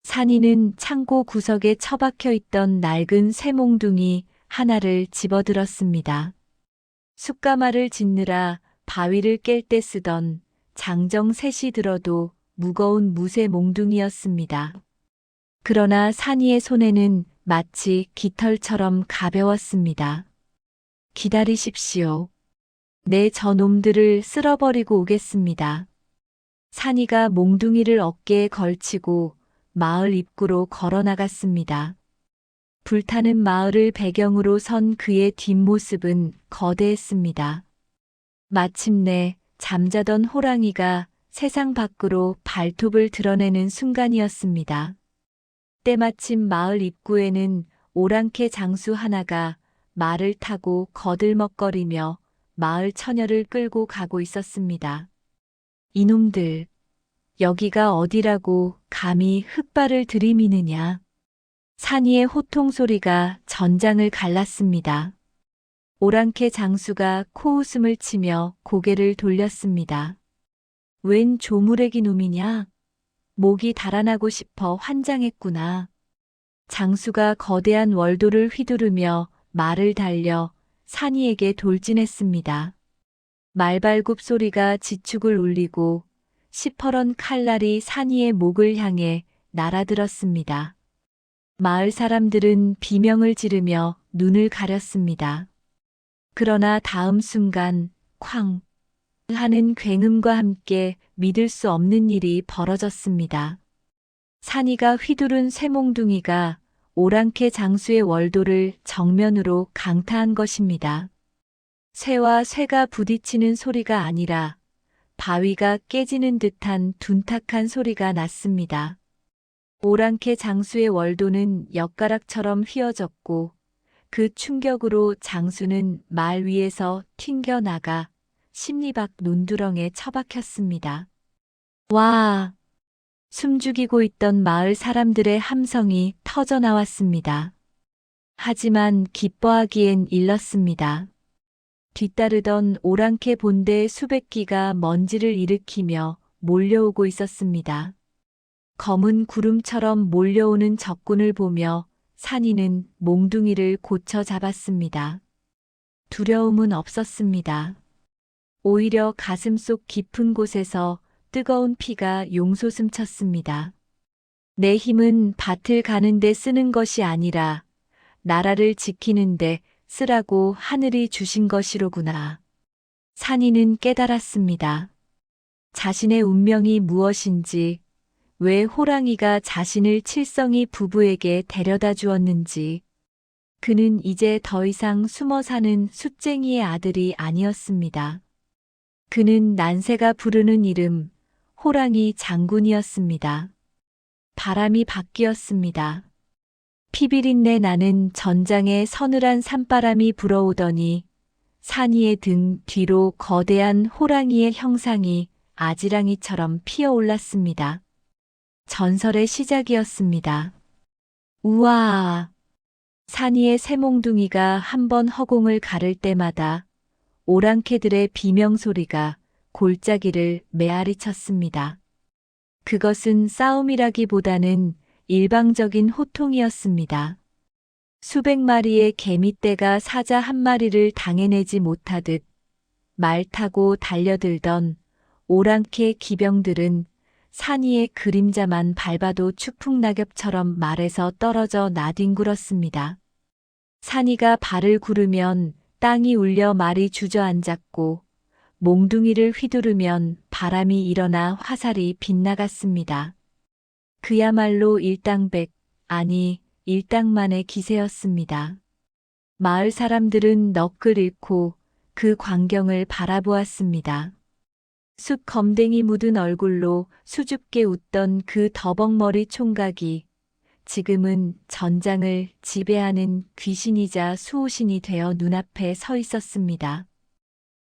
산이는 창고 구석에 처박혀 있던 낡은 쇠몽둥이 하나를 집어들었습니다. 숯가마를 짓느라 바위를 깰 때 쓰던 장정 셋이 들어도 무거운 무쇠 몽둥이였습니다. 그러나 산이의 손에는 마치 깃털처럼 가벼웠습니다. 기다리십시오. 내 저놈들을 쓸어버리고 오겠습니다. 산이가 몽둥이를 어깨에 걸치고 마을 입구로 걸어 나갔습니다. 불타는 마을을 배경으로 선 그의 뒷모습은 거대했습니다. 마침내 잠자던 호랑이가 세상 밖으로 발톱을 드러내는 순간이었습니다. 때마침 마을 입구에는 오랑캐 장수 하나가 말을 타고 거들먹거리며 마을 처녀를 끌고 가고 있었습니다. 이놈들, 여기가 어디라고 감히 흙발을 들이미느냐. 산이의 호통 소리가 전장을 갈랐습니다. 오랑캐 장수가 코웃음을 치며 고개를 돌렸습니다. 웬 조무래기 놈이냐? 목이 달아나고 싶어 환장했구나. 장수가 거대한 월도를 휘두르며 말을 달려 산이에게 돌진했습니다. 말발굽 소리가 지축을 울리고 시퍼런 칼날이 산이의 목을 향해 날아들었습니다. 마을 사람들은 비명을 지르며 눈을 가렸습니다. 그러나 다음 순간 쾅 하는 굉음과 함께 믿을 수 없는 일이 벌어졌습니다. 산이가 휘두른 쇠몽둥이가 오랑캐 장수의 월도를 정면으로 강타한 것입니다. 쇠와 쇠가 부딪히는 소리가 아니라 바위가 깨지는 듯한 둔탁한 소리가 났습니다. 오랑캐 장수의 월도는 엿가락처럼 휘어졌고 그 충격으로 장수는 말 위에서 튕겨나가 십리박 논두렁에 처박혔습니다. 와! 숨죽이고 있던 마을 사람들의 함성이 터져나왔습니다. 하지만 기뻐하기엔 일렀습니다. 뒤따르던 오랑캐 본대의 수백 기가 먼지를 일으키며 몰려오고 있었습니다. 검은 구름처럼 몰려오는 적군을 보며 산이는 몽둥이를 고쳐 잡았습니다. 두려움은 없었습니다. 오히려 가슴속 깊은 곳에서 뜨거운 피가 용솟음 쳤습니다. 내 힘은 밭을 가는데 쓰는 것이 아니라 나라를 지키는데 쓰라고 하늘이 주신 것이로구나. 산이는 깨달았습니다. 자신의 운명이 무엇인지, 왜 호랑이가 자신을 칠성이 부부에게 데려다 주었는지. 그는 이제 더 이상 숨어 사는 숫쟁이의 아들이 아니었습니다. 그는 난세가 부르는 이름, 호랑이 장군이었습니다. 바람이 바뀌었습니다. 피비린내 나는 전장에 서늘한 산바람이 불어오더니 산 위의 등 뒤로 거대한 호랑이의 형상이 아지랑이처럼 피어올랐습니다. 전설의 시작이었습니다. 우와! 산 위의 새몽둥이가 한 번 허공을 가를 때마다 오랑캐들의 비명소리가 골짜기를 메아리 쳤습니다. 그것은 싸움이라기보다는 일방적인 호통이었습니다. 수백 마리의 개미떼가 사자 한 마리를 당해내지 못하듯 말 타고 달려들던 오랑캐 기병들은 산 위의 그림자만 밟아도 추풍낙엽처럼 말에서 떨어져 나뒹굴었습니다. 산이가 발을 구르면 땅이 울려 말이 주저앉았고 몽둥이를 휘두르면 바람이 일어나 화살이 빗나갔습니다. 그야말로 일당백, 아니 일당만의 기세였습니다. 마을 사람들은 넋을 잃고 그 광경을 바라보았습니다. 쑥 검댕이 묻은 얼굴로 수줍게 웃던 그 더벅머리 총각이 지금은 전장을 지배하는 귀신이자 수호신이 되어 눈앞에 서 있었습니다.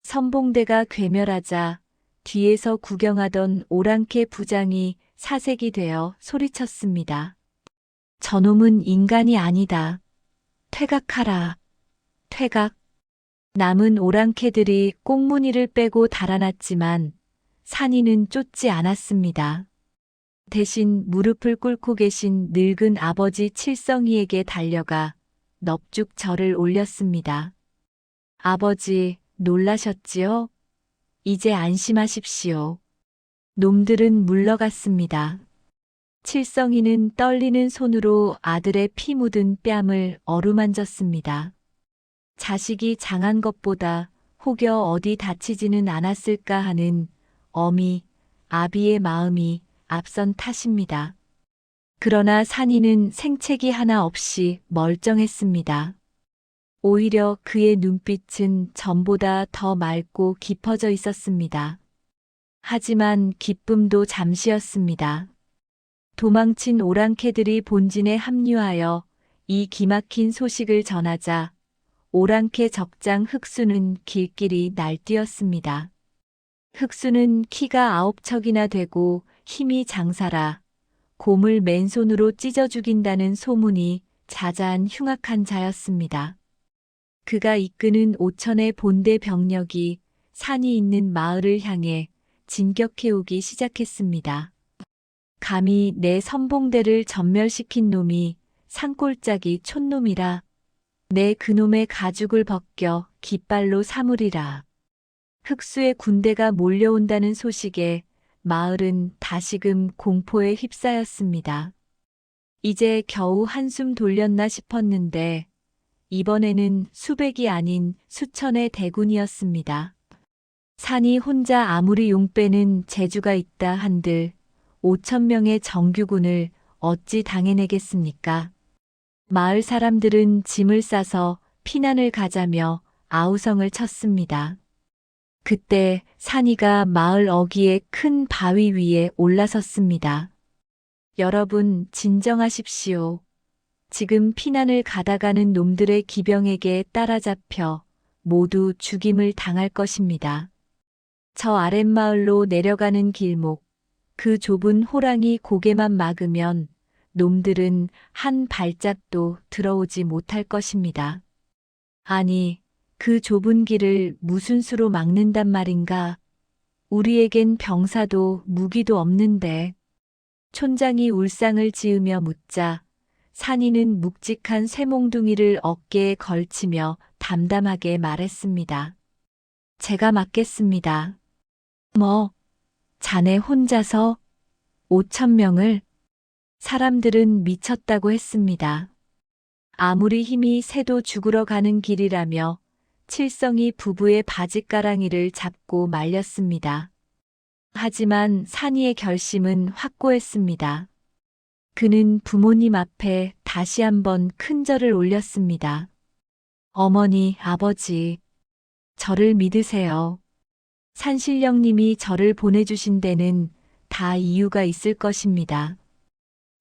선봉대가 괴멸하자 뒤에서 구경하던 오랑캐 부장이 사색이 되어 소리쳤습니다. 저놈은 인간이 아니다. 퇴각하라. 퇴각. 남은 오랑캐들이 꽁무니를 빼고 달아났지만 산이는 쫓지 않았습니다. 대신 무릎을 꿇고 계신 늙은 아버지 칠성이에게 달려가 넙죽 절을 올렸습니다. 아버지, 놀라셨지요? 이제 안심하십시오. 놈들은 물러갔습니다. 칠성이는 떨리는 손으로 아들의 피 묻은 뺨을 어루만졌습니다. 자식이 장한 것보다 혹여 어디 다치지는 않았을까 하는 어미, 아비의 마음이 앞선 탓입니다. 그러나 산이는 생채기 하나 없이 멀쩡했습니다. 오히려 그의 눈빛은 전보다 더 맑고 깊어져 있었습니다. 하지만 기쁨도 잠시였습니다. 도망친 오랑캐들이 본진에 합류하여 이 기막힌 소식을 전하자 오랑캐 적장 흑수는 길길이 날뛰었습니다. 흑수는 키가 9척이나 되고 힘이 장사라 곰을 맨손으로 찢어 죽인다는 소문이 자자한 흉악한 자였습니다. 그가 이끄는 5천의 본대 병력이 산이 있는 마을을 향해 진격해오기 시작했습니다. 감히 내 선봉대를 전멸시킨 놈이 산골짜기 촌놈이라. 내 그놈의 가죽을 벗겨 깃발로 삼으리라. 흑수의 군대가 몰려온다는 소식에 마을은 다시금 공포에 휩싸였습니다. 이제 겨우 한숨 돌렸나 싶었는데 이번에는 수백이 아닌 수천의 대군이었습니다. 산이 혼자 아무리 용 빼는 재주가 있다 한들 5천 명의 정규군을 어찌 당해내겠습니까? 마을 사람들은 짐을 싸서 피난을 가자며 아우성을 쳤습니다. 그때 산이가 마을 어귀의 큰 바위 위에 올라섰습니다. 여러분, 진정하십시오. 지금 피난을 가다가는 놈들의 기병에게 따라잡혀 모두 죽임을 당할 것입니다. 저 아랫마을로 내려가는 길목, 그 좁은 호랑이 고개만 막으면 놈들은 한 발짝도 들어오지 못할 것입니다. 아니, 그 좁은 길을 무슨 수로 막는단 말인가? 우리에겐 병사도 무기도 없는데. 촌장이 울상을 지으며 묻자 산이는 묵직한 쇠몽둥이를 어깨에 걸치며 담담하게 말했습니다. 제가 맡겠습니다. 뭐, 자네 혼자서 5천 명을? 사람들은 미쳤다고 했습니다. 아무리 힘이 세도 죽으러 가는 길이라며 칠성이 부부의 바짓가랑이를 잡고 말렸습니다. 하지만 산이의 결심은 확고했습니다. 그는 부모님 앞에 다시 한번 큰 절을 올렸습니다. 어머니, 아버지, 저를 믿으세요. 산신령님이 저를 보내주신 데는 다 이유가 있을 것입니다.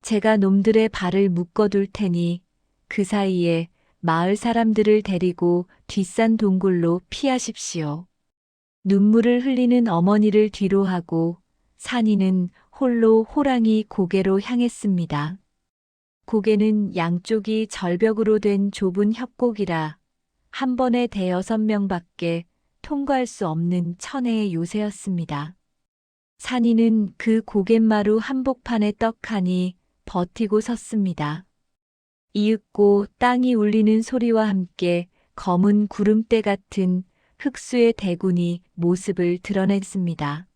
제가 놈들의 발을 묶어둘 테니 그 사이에 마을 사람들을 데리고 뒷산 동굴로 피하십시오. 눈물을 흘리는 어머니를 뒤로 하고 산이는 홀로 호랑이 고개로 향했습니다. 고개는 양쪽이 절벽으로 된 좁은 협곡이라 한 번에 대여섯 명밖에 통과할 수 없는 천혜의 요새였습니다. 산이는 그 고갯마루 한복판에 떡하니 버티고 섰습니다. 이윽고 땅이 울리는 소리와 함께 검은 구름대 같은 흑수의 대군이 모습을 드러냈습니다.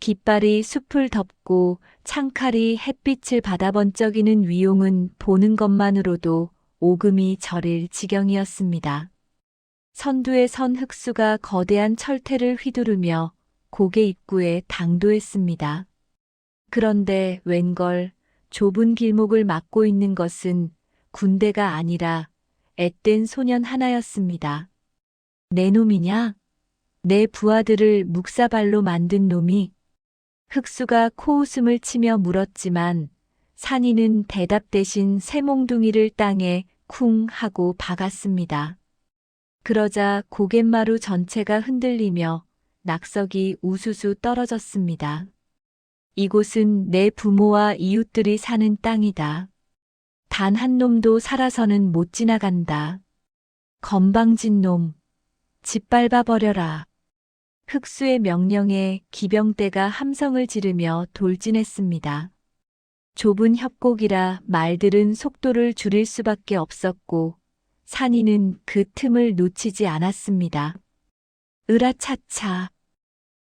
깃발이 숲을 덮고 창칼이 햇빛을 받아 번쩍이는 위용은 보는 것만으로도 오금이 저릴 지경이었습니다. 선두에 선 흑수가 거대한 철퇴를 휘두르며 고개 입구에 당도했습니다. 그런데 웬걸 좁은 길목을 막고 있는 것은 군대가 아니라 앳된 소년 하나였습니다. 내 놈이냐? 내 부하들을 묵사발로 만든 놈이? 흑수가 코웃음을 치며 물었지만 산이는 대답 대신 쇠몽둥이를 땅에 쿵 하고 박았습니다. 그러자 고갯마루 전체가 흔들리며 낙석이 우수수 떨어졌습니다. 이곳은 내 부모와 이웃들이 사는 땅이다. 단 한 놈도 살아서는 못 지나간다. 건방진 놈, 짓밟아 버려라. 흑수의 명령에 기병대가 함성을 지르며 돌진했습니다. 좁은 협곡이라 말들은 속도를 줄일 수밖에 없었고 산이는 그 틈을 놓치지 않았습니다. 으라차차.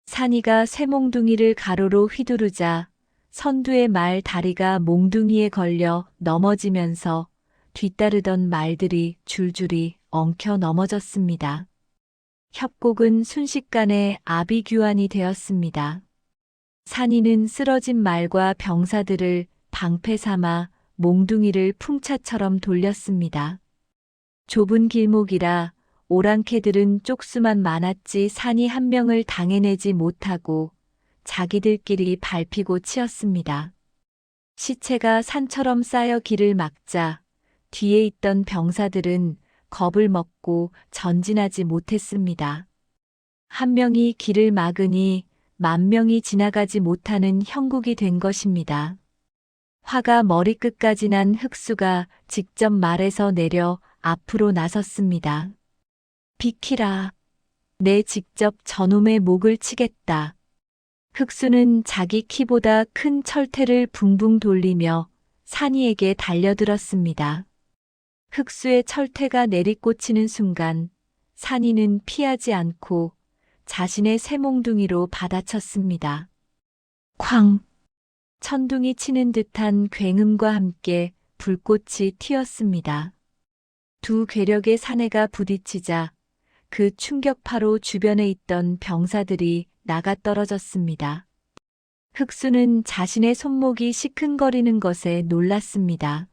산이가 쇠몽둥이를 가로로 휘두르자 선두의 말 다리가 몽둥이에 걸려 넘어지면서 뒤따르던 말들이 줄줄이 엉켜 넘어졌습니다. 협곡은 순식간에 아비규환이 되었습니다. 산이는 쓰러진 말과 병사들을 방패 삼아 몽둥이를 풍차처럼 돌렸습니다. 좁은 길목이라 오랑캐들은 쪽수만 많았지 산이 한 명을 당해내지 못하고 자기들끼리 밟히고 치었습니다. 시체가 산처럼 쌓여 길을 막자 뒤에 있던 병사들은 겁을 먹고 전진하지 못했습니다. 한 명이 길을 막으니 10,000명이 지나가지 못하는 형국이 된 것입니다. 화가 머리끝까지 난 흑수가 직접 말에서 내려 앞으로 나섰습니다. 비키라. 내 직접 저놈의 목을 치겠다. 흑수는 자기 키보다 큰 철퇴를 붕붕 돌리며 산이에게 달려들었습니다. 흑수의 철퇴가 내리꽂히는 순간 산이는 피하지 않고 자신의 쇠몽둥이로 받아쳤습니다. 쾅! 천둥이 치는 듯한 굉음과 함께 불꽃이 튀었습니다. 두 괴력의 사내가 부딪히자 그 충격파로 주변에 있던 병사들이 나가떨어졌습니다. 흑수는 자신의 손목이 시큰거리는 것에 놀랐습니다.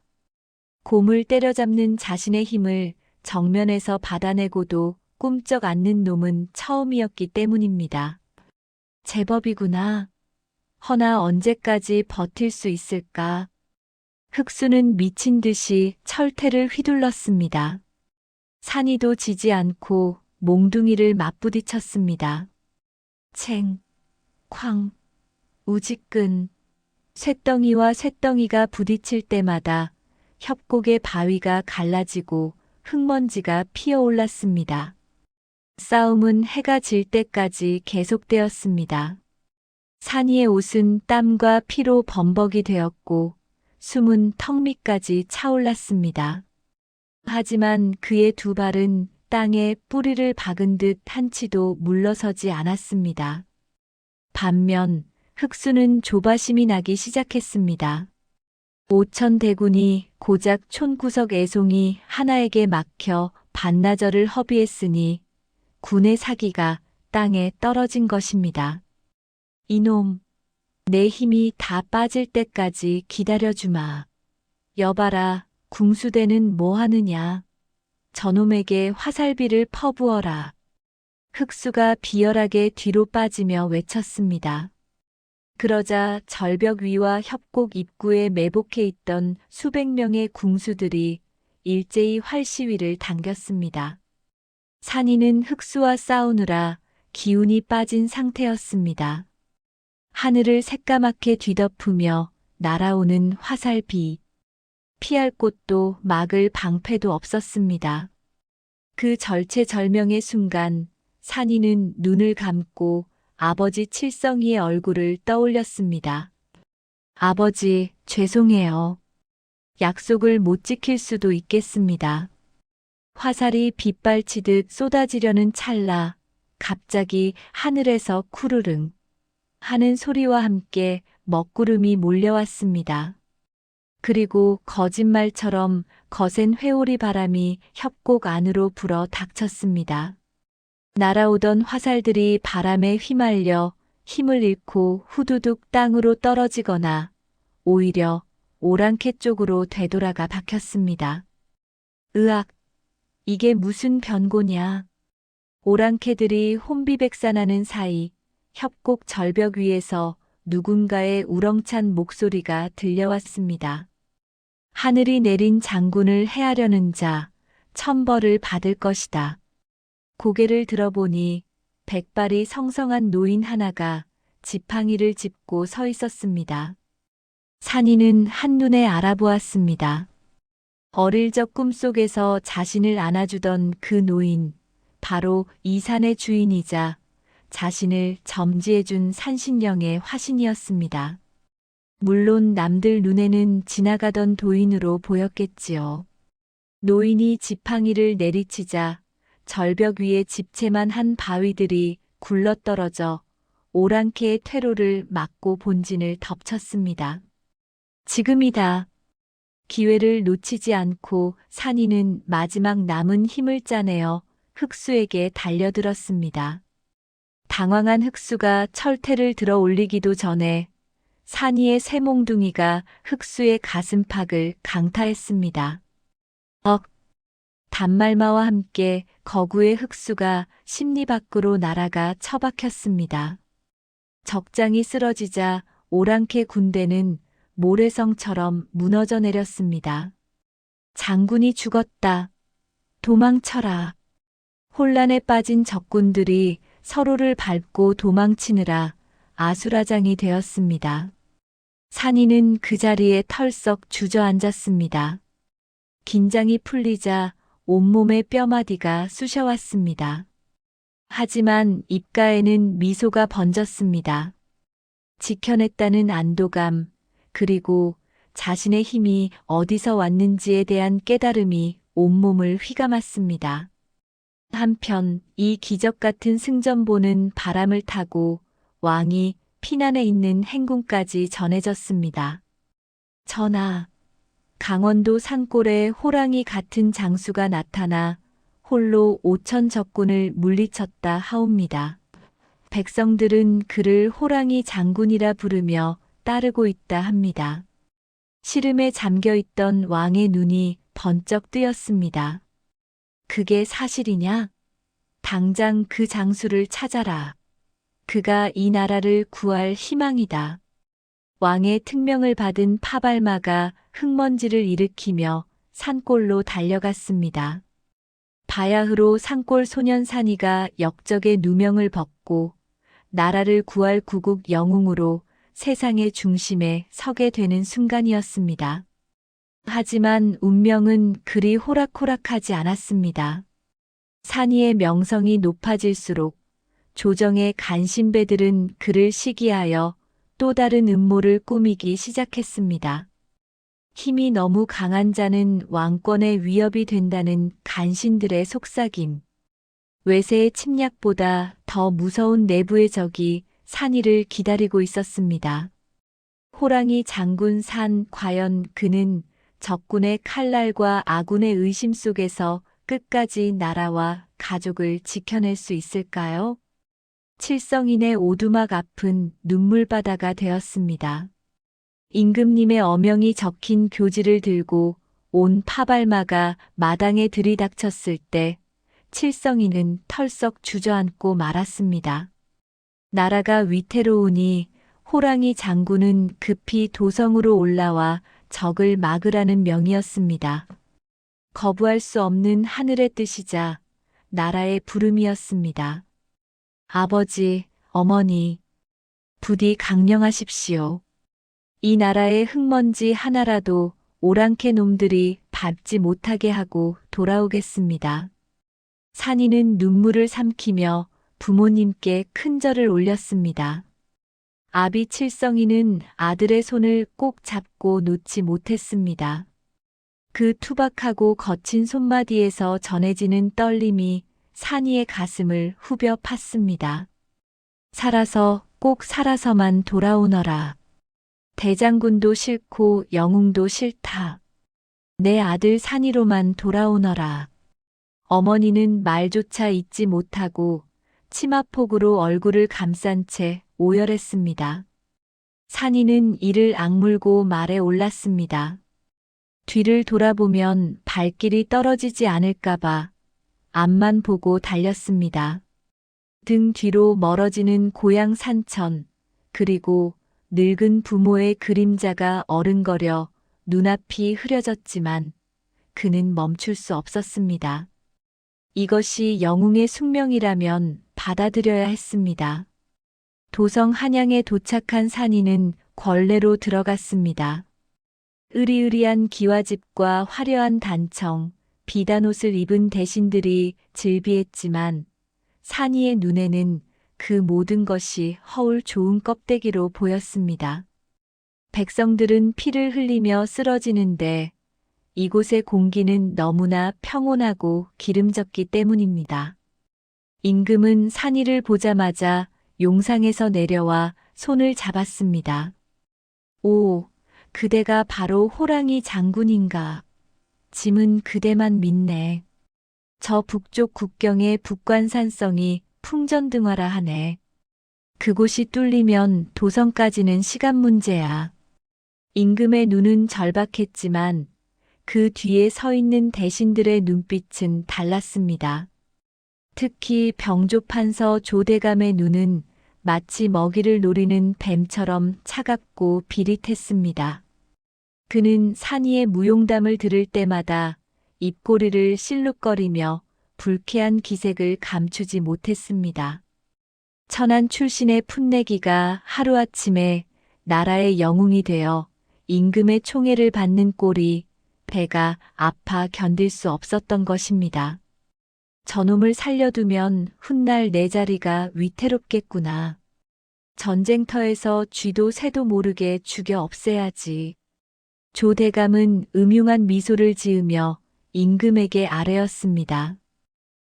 곰을 때려잡는 자신의 힘을 정면에서 받아내고도 꿈쩍 않는 놈은 처음이었기 때문입니다. 제법이구나. 허나 언제까지 버틸 수 있을까? 흑수는 미친 듯이 철퇴를 휘둘렀습니다. 산이도 지지 않고 몽둥이를 맞부딪혔습니다. 챙, 쾅, 우지끈. 쇳덩이와 쇳덩이가 부딪힐 때마다 협곡의 바위가 갈라지고 흙먼지가 피어올랐습니다. 싸움은 해가 질 때까지 계속되었습니다. 산이의 옷은 땀과 피로 범벅이 되었고 숨은 턱 밑까지 차올랐습니다. 하지만 그의 두 발은 땅에 뿌리를 박은 듯 한치도 물러서지 않았습니다. 반면 흑수는 조바심이 나기 시작했습니다. 5천 대군이 고작 촌구석 애송이 하나에게 막혀 반나절을 허비했으니 군의 사기가 땅에 떨어진 것입니다. 이놈, 내 힘이 다 빠질 때까지 기다려주마. 여봐라, 궁수대는 뭐 하느냐. 저놈에게 화살비를 퍼부어라. 흑수가 비열하게 뒤로 빠지며 외쳤습니다. 그러자 절벽 위와 협곡 입구에 매복해 있던 수백 명의 궁수들이 일제히 활시위를 당겼습니다. 산이는 흑수와 싸우느라 기운이 빠진 상태였습니다. 하늘을 새까맣게 뒤덮으며 날아오는 화살비. 피할 곳도 막을 방패도 없었습니다. 그 절체절명의 순간 산이는 눈을 감고 아버지 칠성이의 얼굴을 떠올렸습니다. 아버지, 죄송해요. 약속을 못 지킬 수도 있겠습니다. 화살이 빗발치듯 쏟아지려는 찰나 갑자기 하늘에서 쿠르릉 하는 소리와 함께 먹구름이 몰려왔습니다. 그리고 거짓말처럼 거센 회오리 바람이 협곡 안으로 불어 닥쳤습니다. 날아오던 화살들이 바람에 휘말려 힘을 잃고 후두둑 땅으로 떨어지거나 오히려 오랑캐 쪽으로 되돌아가 박혔습니다. 으악! 이게 무슨 변고냐? 오랑캐들이 혼비백산하는 사이 협곡 절벽 위에서 누군가의 우렁찬 목소리가 들려왔습니다. 하늘이 내린 장군을 해하려는 자, 천벌을 받을 것이다. 고개를 들어보니 백발이 성성한 노인 하나가 지팡이를 짚고 서 있었습니다. 산이는 한눈에 알아보았습니다. 어릴 적 꿈속에서 자신을 안아주던 그 노인, 바로 이 산의 주인이자 자신을 점지해준 산신령의 화신이었습니다. 물론 남들 눈에는 지나가던 도인으로 보였겠지요. 노인이 지팡이를 내리치자 절벽 위에 집채만 한 바위들이 굴러떨어져 오랑캐의 퇴로를 막고 본진을 덮쳤습니다. 지금이다. 기회를 놓치지 않고 산이는 마지막 남은 힘을 짜내어 흑수에게 달려들었습니다. 당황한 흑수가 철퇴를 들어 올리기도 전에 산이의 쇠몽둥이가 흑수의 가슴팍을 강타했습니다. 단말마와 함께 거구의 흑수가 심리 밖으로 날아가 처박혔습니다. 적장이 쓰러지자 오랑캐 군대는 모래성처럼 무너져 내렸습니다. 장군이 죽었다. 도망쳐라. 혼란에 빠진 적군들이 서로를 밟고 도망치느라 아수라장이 되었습니다. 산이는 그 자리에 털썩 주저앉았습니다. 긴장이 풀리자 온몸의 뼈마디가 쑤셔왔습니다. 하지만 입가에는 미소가 번졌습니다. 지켜냈다는 안도감, 그리고 자신의 힘이 어디서 왔는지에 대한 깨달음이 온몸을 휘감았습니다. 한편 이 기적 같은 승전보는 바람을 타고 왕이 피난해 있는 행궁까지 전해졌습니다. 전하, 강원도 산골에 호랑이 같은 장수가 나타나 홀로 5천 적군을 물리쳤다 하옵니다. 백성들은 그를 호랑이 장군이라 부르며 따르고 있다 합니다. 시름에 잠겨있던 왕의 눈이 번쩍 뜨였습니다. 그게 사실이냐? 당장 그 장수를 찾아라. 그가 이 나라를 구할 희망이다. 왕의 특명을 받은 파발마가 흙먼지를 일으키며 산골로 달려갔습니다. 바야흐로 산골 소년 산이가 역적의 누명을 벗고 나라를 구할 구국 영웅으로 세상의 중심에 서게 되는 순간이었습니다. 하지만 운명은 그리 호락호락하지 않았습니다. 산이의 명성이 높아질수록 조정의 간신배들은 그를 시기하여 또 다른 음모를 꾸미기 시작했습니다. 힘이 너무 강한 자는 왕권의 위협이 된다는 간신들의 속삭임. 외세의 침략보다 더 무서운 내부의 적이 산이를 기다리고 있었습니다. 호랑이 장군 산, 과연 그는 적군의 칼날과 아군의 의심 속에서 끝까지 나라와 가족을 지켜낼 수 있을까요? 칠성인의 오두막 앞은 눈물바다가 되었습니다. 임금님의 어명이 적힌 교지를 들고 온 파발마가 마당에 들이닥쳤을 때 칠성인은 털썩 주저앉고 말았습니다. 나라가 위태로우니 호랑이 장군은 급히 도성으로 올라와 적을 막으라는 명이었습니다. 거부할 수 없는 하늘의 뜻이자 나라의 부름이었습니다. 아버지, 어머니, 부디 강령하십시오. 이 나라의 흙먼지 하나라도 오랑캐 놈들이 밟지 못하게 하고 돌아오겠습니다. 산이는 눈물을 삼키며 부모님께 큰 절을 올렸습니다. 아비 칠성이는 아들의 손을 꼭 잡고 놓지 못했습니다. 그 투박하고 거친 손마디에서 전해지는 떨림이 산이의 가슴을 후벼 팠습니다. 살아서 꼭 살아서만 돌아오너라. 대장군도 싫고 영웅도 싫다. 내 아들 산이로만 돌아오너라. 어머니는 말조차 잇지 못하고 치마폭으로 얼굴을 감싼 채 오열했습니다. 산이는 이를 악물고 말에 올랐습니다. 뒤를 돌아보면 발길이 떨어지지 않을까봐 앞만 보고 달렸습니다. 등 뒤로 멀어지는 고향 산천, 그리고 늙은 부모의 그림자가 어른거려 눈앞이 흐려졌지만 그는 멈출 수 없었습니다. 이것이 영웅의 숙명이라면 받아들여야 했습니다. 도성 한양에 도착한 산이는 걸레로 들어갔습니다. 으리으리한 기와집과 화려한 단청, 비단 옷을 입은 대신들이 즐비했지만 산이의 눈에는 그 모든 것이 허울 좋은 껍데기로 보였습니다. 백성들은 피를 흘리며 쓰러지는데 이곳의 공기는 너무나 평온하고 기름졌기 때문입니다. 임금은 산이를 보자마자 용상에서 내려와 손을 잡았습니다. 오, 그대가 바로 호랑이 장군인가? 짐은 그대만 믿네. 저 북쪽 국경의 북관산성이 풍전등화라 하네. 그곳이 뚫리면 도성까지는 시간 문제야. 임금의 눈은 절박했지만 그 뒤에 서 있는 대신들의 눈빛은 달랐습니다. 특히 병조판서 조대감의 눈은 마치 먹이를 노리는 뱀처럼 차갑고 비릿했습니다. 그는 산이의 무용담을 들을 때마다 입꼬리를 실룩거리며 불쾌한 기색을 감추지 못했습니다. 천안 출신의 풋내기가 하루아침에 나라의 영웅이 되어 임금의 총애를 받는 꼴이 배가 아파 견딜 수 없었던 것입니다. 저놈을 살려두면 훗날 내 자리가 위태롭겠구나. 전쟁터에서 쥐도 새도 모르게 죽여 없애야지. 조대감은 음흉한 미소를 지으며 임금에게 아뢰었습니다.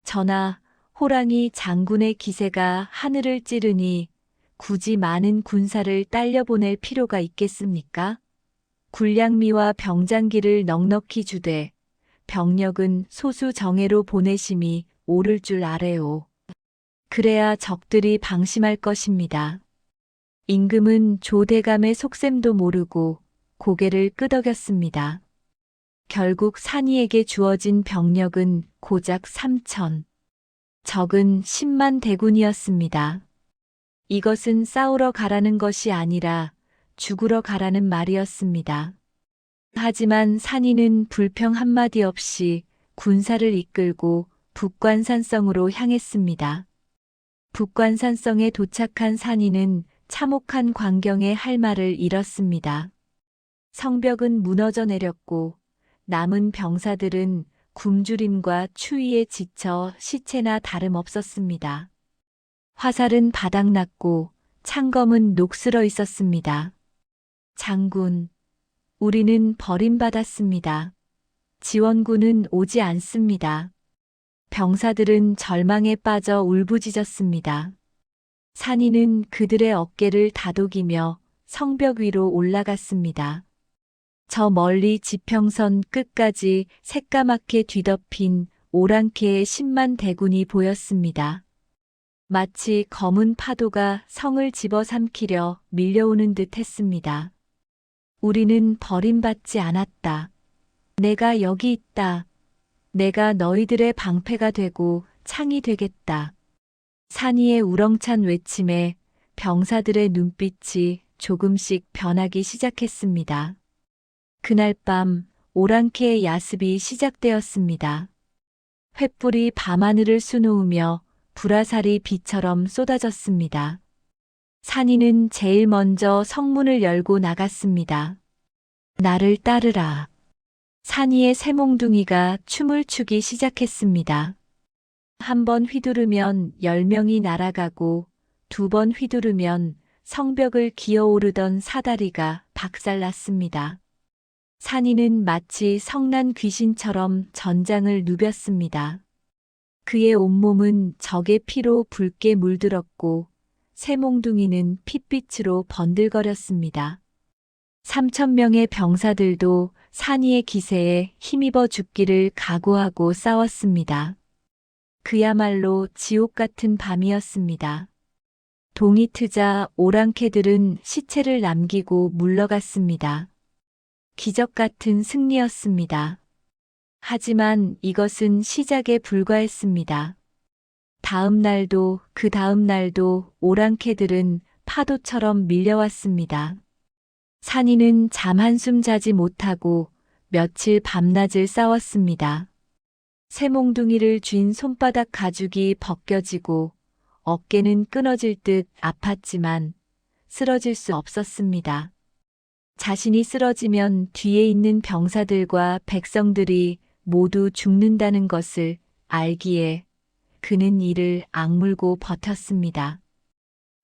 전하, 호랑이 장군의 기세가 하늘을 찌르니 굳이 많은 군사를 딸려보낼 필요가 있겠습니까? 군량미와 병장기를 넉넉히 주되 병력은 소수 정예로 보내심이 옳을 줄 아래오. 그래야 적들이 방심할 것입니다. 임금은 조대감의 속셈도 모르고 고개를 끄덕였습니다. 결국 산이에게 주어진 병력은 고작 3천. 적은 10만 대군이었습니다. 이것은 싸우러 가라는 것이 아니라 죽으러 가라는 말이었습니다. 하지만 산이는 불평 한마디 없이 군사를 이끌고 북관산성으로 향했습니다. 북관산성에 도착한 산이는 참혹한 광경에 할 말을 잃었습니다. 성벽은 무너져 내렸고 남은 병사들은 굶주림과 추위에 지쳐 시체나 다름없었습니다. 화살은 바닥났고 창검은 녹슬어 있었습니다. 장군, 우리는 버림받았습니다. 지원군은 오지 않습니다. 병사들은 절망에 빠져 울부짖었습니다. 산이는 그들의 어깨를 다독이며 성벽 위로 올라갔습니다. 저 멀리 지평선 끝까지 새까맣게 뒤덮인 오랑캐의 10만 대군이 보였습니다. 마치 검은 파도가 성을 집어삼키려 밀려오는 듯 했습니다. 우리는 버림받지 않았다. 내가 여기 있다. 내가 너희들의 방패가 되고 창이 되겠다. 산이의 우렁찬 외침에 병사들의 눈빛이 조금씩 변하기 시작했습니다. 그날 밤 오랑캐의 야습이 시작되었습니다. 횃불이 밤하늘을 수놓으며 불화살이 비처럼 쏟아졌습니다. 산이는 제일 먼저 성문을 열고 나갔습니다. 나를 따르라. 산이의 새몽둥이가 춤을 추기 시작했습니다. 한 번 휘두르면 10명이 날아가고 2번 휘두르면 성벽을 기어오르던 사다리가 박살났습니다. 산이는 마치 성난 귀신처럼 전장을 누볐습니다. 그의 온몸은 적의 피로 붉게 물들었고 새몽둥이는 핏빛으로 번들거렸습니다. 3,000명의 병사들도 산이의 기세에 힘입어 죽기를 각오하고 싸웠습니다. 그야말로 지옥 같은 밤이었습니다. 동이 트자 오랑캐들은 시체를 남기고 물러갔습니다. 기적 같은 승리였습니다. 하지만 이것은 시작에 불과했습니다. 다음 날도 그 다음 날도 오랑캐들은 파도처럼 밀려왔습니다. 산이는 잠 한숨 자지 못하고 며칠 밤낮을 싸웠습니다. 새몽둥이를 쥔 손바닥 가죽이 벗겨지고 어깨는 끊어질 듯 아팠지만 쓰러질 수 없었습니다. 자신이 쓰러지면 뒤에 있는 병사들과 백성들이 모두 죽는다는 것을 알기에 그는 이를 악물고 버텼습니다.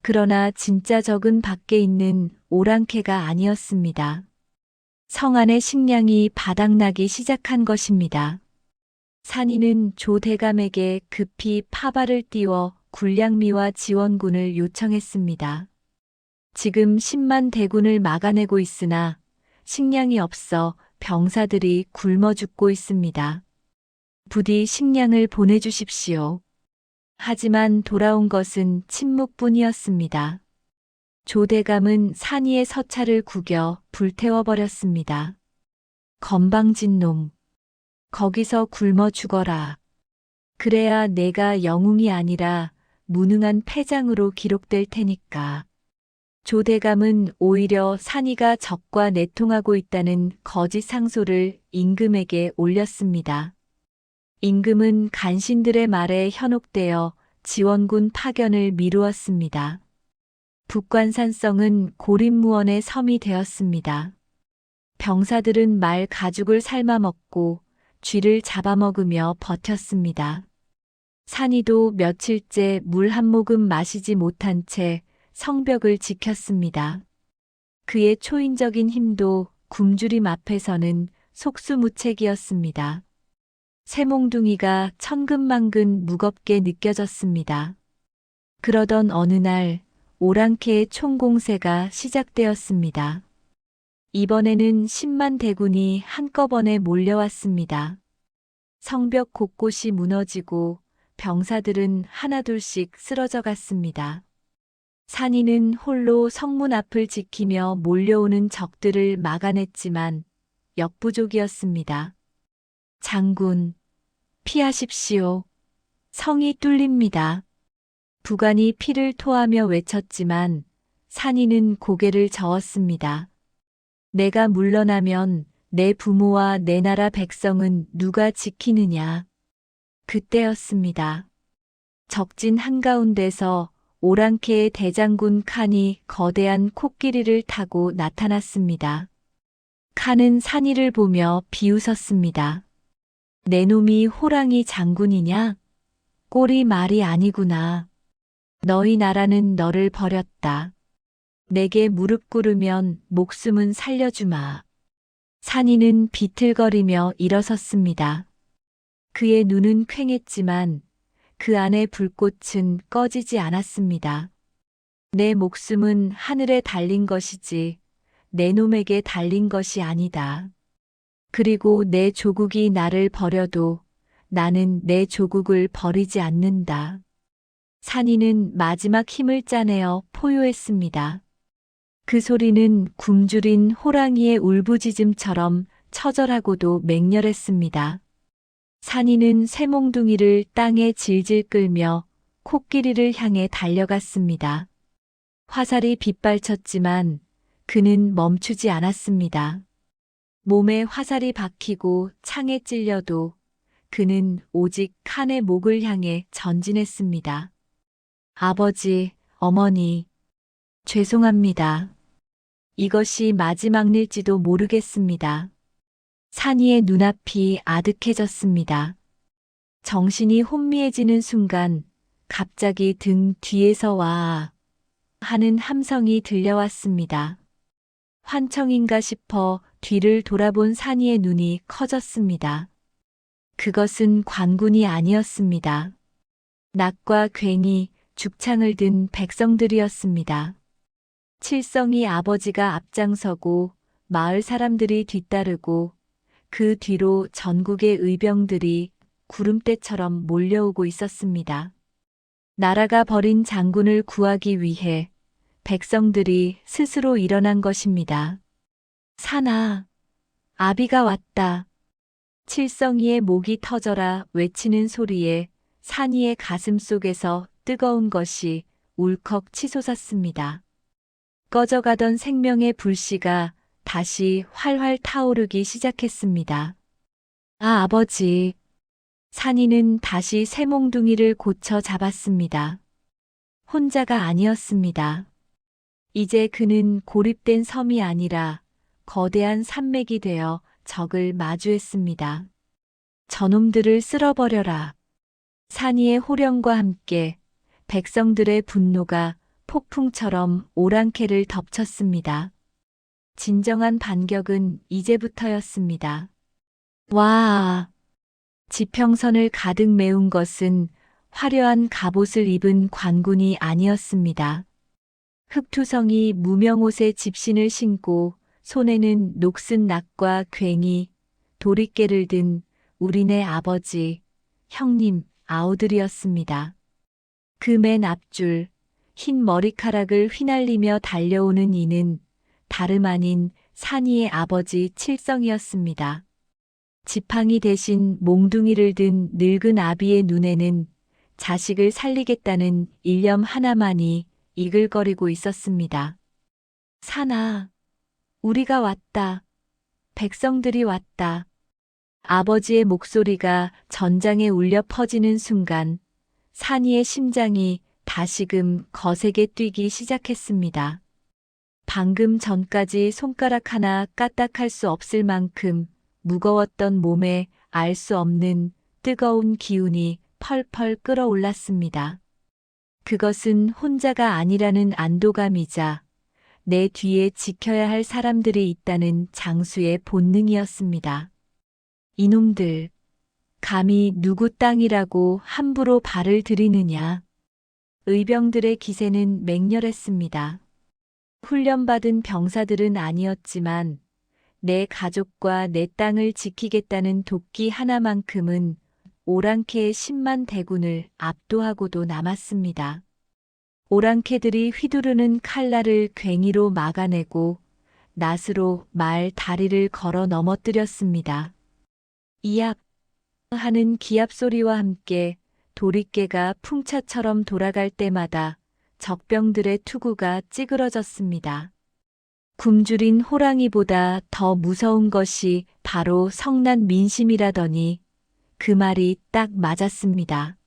그러나 진짜 적은 밖에 있는 오랑캐가 아니었습니다. 성 안의 식량이 바닥나기 시작한 것입니다. 산이는 조 대감에게 급히 파발을 띄워 군량미와 지원군을 요청했습니다. 지금 10만 대군을 막아내고 있으나 식량이 없어 병사들이 굶어 죽고 있습니다. 부디 식량을 보내주십시오. 하지만 돌아온 것은 침묵뿐이었습니다. 조대감은 산이의 서차를 구겨 불태워버렸습니다. 건방진 놈. 거기서 굶어 죽어라. 그래야 내가 영웅이 아니라 무능한 패장으로 기록될 테니까. 조대감은 오히려 산이가 적과 내통하고 있다는 거짓 상소를 임금에게 올렸습니다. 임금은 간신들의 말에 현혹되어 지원군 파견을 미루었습니다. 북관산성은 고립무원의 섬이 되었습니다. 병사들은 말 가죽을 삶아먹고 쥐를 잡아먹으며 버텼습니다. 산이도 며칠째 물 한 모금 마시지 못한 채 성벽을 지켰습니다. 그의 초인적인 힘도 굶주림 앞에서는 속수무책이었습니다. 새몽둥이가 천근만근 무겁게 느껴졌습니다. 그러던 어느 날 오랑캐의 총공세가 시작되었습니다. 이번에는 10만 대군이 한꺼번에 몰려왔습니다. 성벽 곳곳이 무너지고 병사들은 하나둘씩 쓰러져 갔습니다. 산이는 홀로 성문 앞을 지키며 몰려오는 적들을 막아냈지만 역부족이었습니다. 장군, 피하십시오. 성이 뚫립니다. 부관이 피를 토하며 외쳤지만 산이는 고개를 저었습니다. 내가 물러나면 내 부모와 내 나라 백성은 누가 지키느냐. 그때였습니다. 적진 한가운데서 오랑캐의 대장군 칸이 거대한 코끼리를 타고 나타났습니다. 칸은 산이를 보며 비웃었습니다. 내 놈이 호랑이 장군이냐? 꼴이 말이 아니구나. 너희 나라는 너를 버렸다. 내게 무릎 꿇으면 목숨은 살려주마. 산이는 비틀거리며 일어섰습니다. 그의 눈은 퀭했지만 그 안의 불꽃은 꺼지지 않았습니다. 내 목숨은 하늘에 달린 것이지 내 놈에게 달린 것이 아니다. 그리고 내 조국이 나를 버려도 나는 내 조국을 버리지 않는다. 산이는 마지막 힘을 짜내어 포효했습니다. 그 소리는 굶주린 호랑이의 울부짖음처럼 처절하고도 맹렬했습니다. 산이는 쇠몽둥이를 땅에 질질 끌며 코끼리를 향해 달려갔습니다. 화살이 빗발쳤지만 그는 멈추지 않았습니다. 몸에 화살이 박히고 창에 찔려도 그는 오직 칸의 목을 향해 전진했습니다. 아버지, 어머니, 죄송합니다. 이것이 마지막일지도 모르겠습니다. 산이의 눈앞이 아득해졌습니다. 정신이 혼미해지는 순간 갑자기 등 뒤에서 와 하는 함성이 들려왔습니다. 환청인가 싶어 뒤를 돌아본 산이의 눈이 커졌습니다. 그것은 관군이 아니었습니다. 낙과 괭이, 죽창을 든 백성들이었습니다. 칠성이 아버지가 앞장서고 마을 사람들이 뒤따르고 그 뒤로 전국의 의병들이 구름대처럼 몰려오고 있었습니다. 나라가 버린 장군을 구하기 위해 백성들이 스스로 일어난 것입니다. 산아, 아비가 왔다. 칠성이의 목이 터져라 외치는 소리에 산이의 가슴 속에서 뜨거운 것이 울컥 치솟았습니다. 꺼져가던 생명의 불씨가 다시 활활 타오르기 시작했습니다. 아, 아버지. 산이는 다시 쇠몽둥이를 고쳐 잡았습니다. 혼자가 아니었습니다. 이제 그는 고립된 섬이 아니라 거대한 산맥이 되어 적을 마주했습니다. 저놈들을 쓸어버려라. 산이의 호령과 함께 백성들의 분노가 폭풍처럼 오랑캐를 덮쳤습니다. 진정한 반격은 이제부터였습니다. 와! 지평선을 가득 메운 것은 화려한 갑옷을 입은 관군이 아니었습니다. 흑투성이 무명옷에 집신을 신고 손에는 녹슨 낙과 괭이, 도리깨를 든 우리네 아버지, 형님, 아우들이었습니다. 그 맨 앞줄, 흰 머리카락을 휘날리며 달려오는 이는 다름 아닌 산이의 아버지 칠성이었습니다. 지팡이 대신 몽둥이를 든 늙은 아비의 눈에는 자식을 살리겠다는 일념 하나만이 이글거리고 있었습니다. 산아, 우리가 왔다. 백성들이 왔다. 아버지의 목소리가 전장에 울려 퍼지는 순간 산이의 심장이 다시금 거세게 뛰기 시작했습니다. 방금 전까지 손가락 하나 까딱할 수 없을 만큼 무거웠던 몸에 알 수 없는 뜨거운 기운이 펄펄 끓어올랐습니다. 그것은 혼자가 아니라는 안도감이자 내 뒤에 지켜야 할 사람들이 있다는 장수의 본능이었습니다. 이놈들, 감히 누구 땅이라고 함부로 발을 들이느냐. 의병들의 기세는 맹렬했습니다. 훈련받은 병사들은 아니었지만 내 가족과 내 땅을 지키겠다는 도끼 하나만큼은 오랑캐의 10만 대군을 압도하고도 남았습니다. 오랑캐들이 휘두르는 칼날을 괭이로 막아내고 낫으로 말 다리를 걸어 넘어뜨렸습니다. 이압 하는 기압 소리와 함께 도리깨가 풍차처럼 돌아갈 때마다 적병들의 투구가 찌그러졌습니다. 굶주린 호랑이보다 더 무서운 것이 바로 성난 민심이라더니 그 말이 딱 맞았습니다.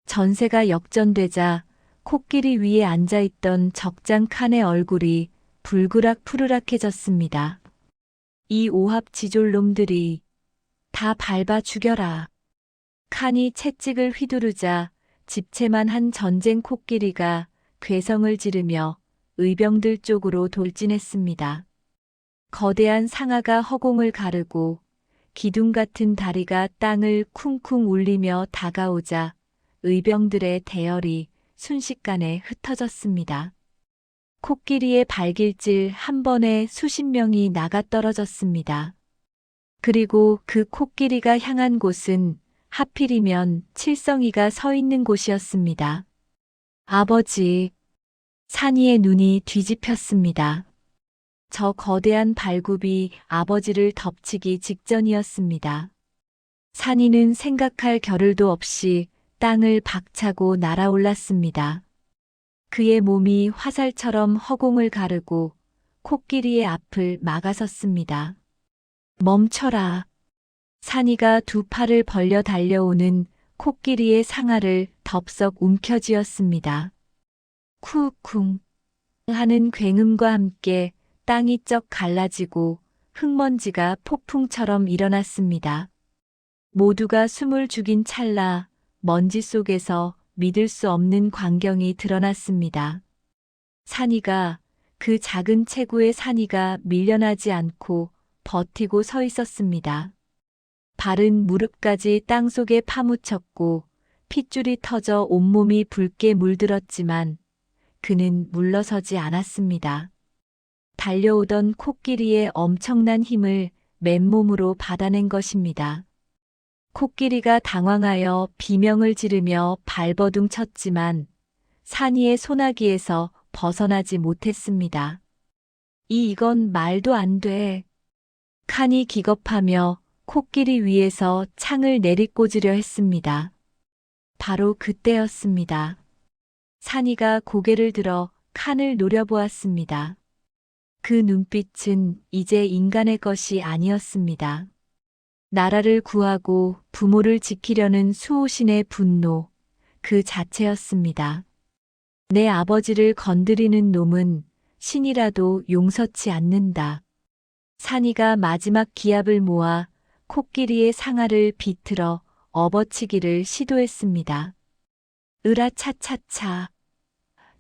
전세가 역전되자 코끼리 위에 앉아있던 적장 칸의 얼굴이 불그락 푸르락해졌습니다. 이 오합지졸놈들이 다 밟아 죽여라. 칸이 채찍을 휘두르자 집채만 한 전쟁 코끼리가 괴성을 지르며 의병들 쪽으로 돌진했습니다. 거대한 상아가 허공을 가르고 기둥 같은 다리가 땅을 쿵쿵 울리며 다가오자 의병들의 대열이 순식간에 흩어졌습니다. 코끼리의 발길질 한 번에 수십 명이 나가떨어졌습니다. 그리고 그 코끼리가 향한 곳은 하필이면 칠성이가 서 있는 곳이었습니다. 아버지, 산이의 눈이 뒤집혔습니다. 저 거대한 발굽이 아버지를 덮치기 직전이었습니다. 산이는 생각할 겨를도 없이 땅을 박차고 날아올랐습니다. 그의 몸이 화살처럼 허공을 가르고 코끼리의 앞을 막아섰습니다. 멈춰라. 산이가 두 팔을 벌려 달려오는 코끼리의 상아를 덥석 움켜쥐었습니다. 쿵쿵 하는 굉음과 함께 땅이 쩍 갈라지고 흙먼지가 폭풍처럼 일어났습니다. 모두가 숨을 죽인 찰나 먼지 속에서 믿을 수 없는 광경이 드러났습니다. 산이가, 그 작은 체구의 산이가 밀려나지 않고 버티고 서 있었습니다. 발은 무릎까지 땅속에 파묻혔고 핏줄이 터져 온몸이 붉게 물들었지만 그는 물러서지 않았습니다. 달려오던 코끼리의 엄청난 힘을 맨몸으로 받아낸 것입니다. 코끼리가 당황하여 비명을 지르며 발버둥 쳤지만 산이의 소나기에서 벗어나지 못했습니다. 이건 말도 안 돼. 칸이 기겁하며 코끼리 위에서 창을 내리꽂으려 했습니다. 바로 그때였습니다. 산이가 고개를 들어 칸을 노려보았습니다. 그 눈빛은 이제 인간의 것이 아니었습니다. 나라를 구하고 부모를 지키려는 수호신의 분노, 그 자체였습니다. 내 아버지를 건드리는 놈은 신이라도 용서치 않는다. 산이가 마지막 기압을 모아 코끼리의 상아를 비틀어 업어치기를 시도했습니다. 으라차차차.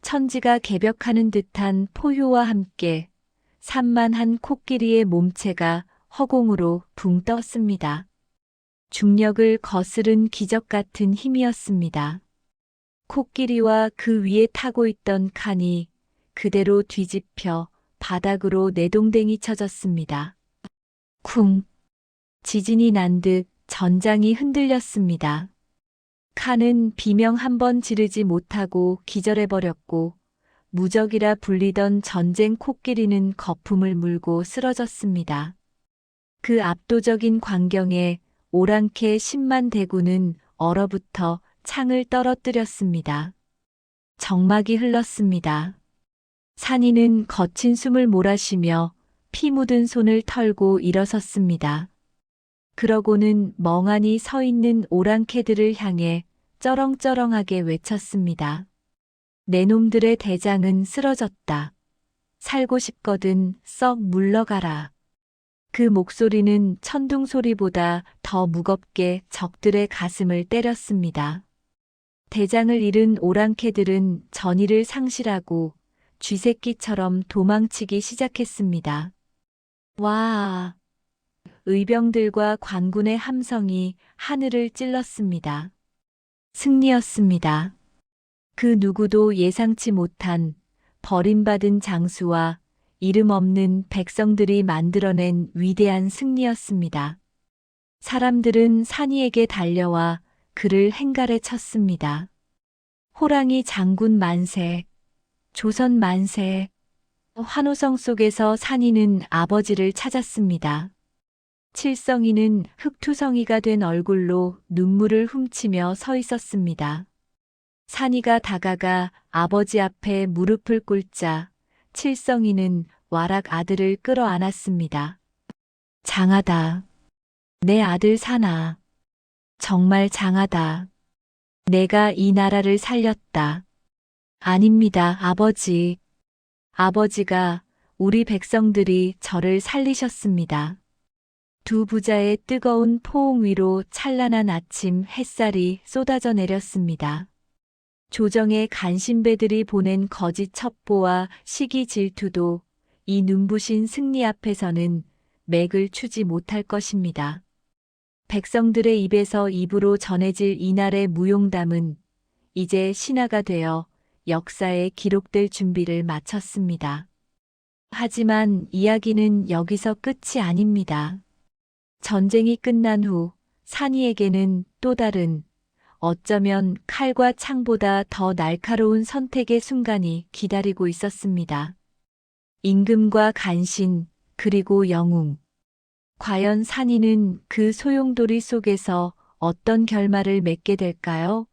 천지가 개벽하는 듯한 포효와 함께 산만한 코끼리의 몸체가 허공으로 붕 떴습니다. 중력을 거스른 기적 같은 힘이었습니다. 코끼리와 그 위에 타고 있던 칸이 그대로 뒤집혀 바닥으로 내동댕이 쳐졌습니다. 쿵! 지진이 난 듯 전장이 흔들렸습니다. 칸은 비명 한 번 지르지 못하고 기절해버렸고 무적이라 불리던 전쟁 코끼리는 거품을 물고 쓰러졌습니다. 그 압도적인 광경에 오랑캐 10만 대군은 얼어붙어 창을 떨어뜨렸습니다. 정막이 흘렀습니다. 산이는 거친 숨을 몰아쉬며 피 묻은 손을 털고 일어섰습니다. 그러고는 멍하니 서 있는 오랑캐들을 향해 쩌렁쩌렁하게 외쳤습니다. 내 놈들의 대장은 쓰러졌다. 살고 싶거든 썩 물러가라. 그 목소리는 천둥 소리보다 더 무겁게 적들의 가슴을 때렸습니다. 대장을 잃은 오랑캐들은 전의를 상실하고 쥐새끼처럼 도망치기 시작했습니다. 와! 의병들과 관군의 함성이 하늘을 찔렀습니다. 승리였습니다. 그 누구도 예상치 못한 버림받은 장수와 이름 없는 백성들이 만들어낸 위대한 승리였습니다. 사람들은 산이에게 달려와 그를 행갈에 쳤습니다. 호랑이 장군 만세, 조선 만세. 환호성 속에서 산이는 아버지를 찾았습니다. 칠성이는 흑투성이가 된 얼굴로 눈물을 훔치며 서 있었습니다. 산이가 다가가 아버지 앞에 무릎을 꿇자 칠성이는 와락 아들을 끌어안았습니다. 장하다. 내 아들 산아. 정말 장하다. 내가 이 나라를 살렸다. 아닙니다, 아버지. 아버지가, 우리 백성들이 저를 살리셨습니다. 두 부자의 뜨거운 포옹 위로 찬란한 아침 햇살이 쏟아져 내렸습니다. 조정의 간신배들이 보낸 거짓 첩보와 시기 질투도 이 눈부신 승리 앞에서는 맥을 추지 못할 것입니다. 백성들의 입에서 입으로 전해질 이날의 무용담은 이제 신화가 되어 역사에 기록될 준비를 마쳤습니다. 하지만 이야기는 여기서 끝이 아닙니다. 전쟁이 끝난 후 산이에게는 또 다른 어쩌면 칼과 창보다 더 날카로운 선택의 순간이 기다리고 있었습니다. 임금과 간신, 그리고 영웅. 과연 산이는 그 소용돌이 속에서 어떤 결말을 맺게 될까요?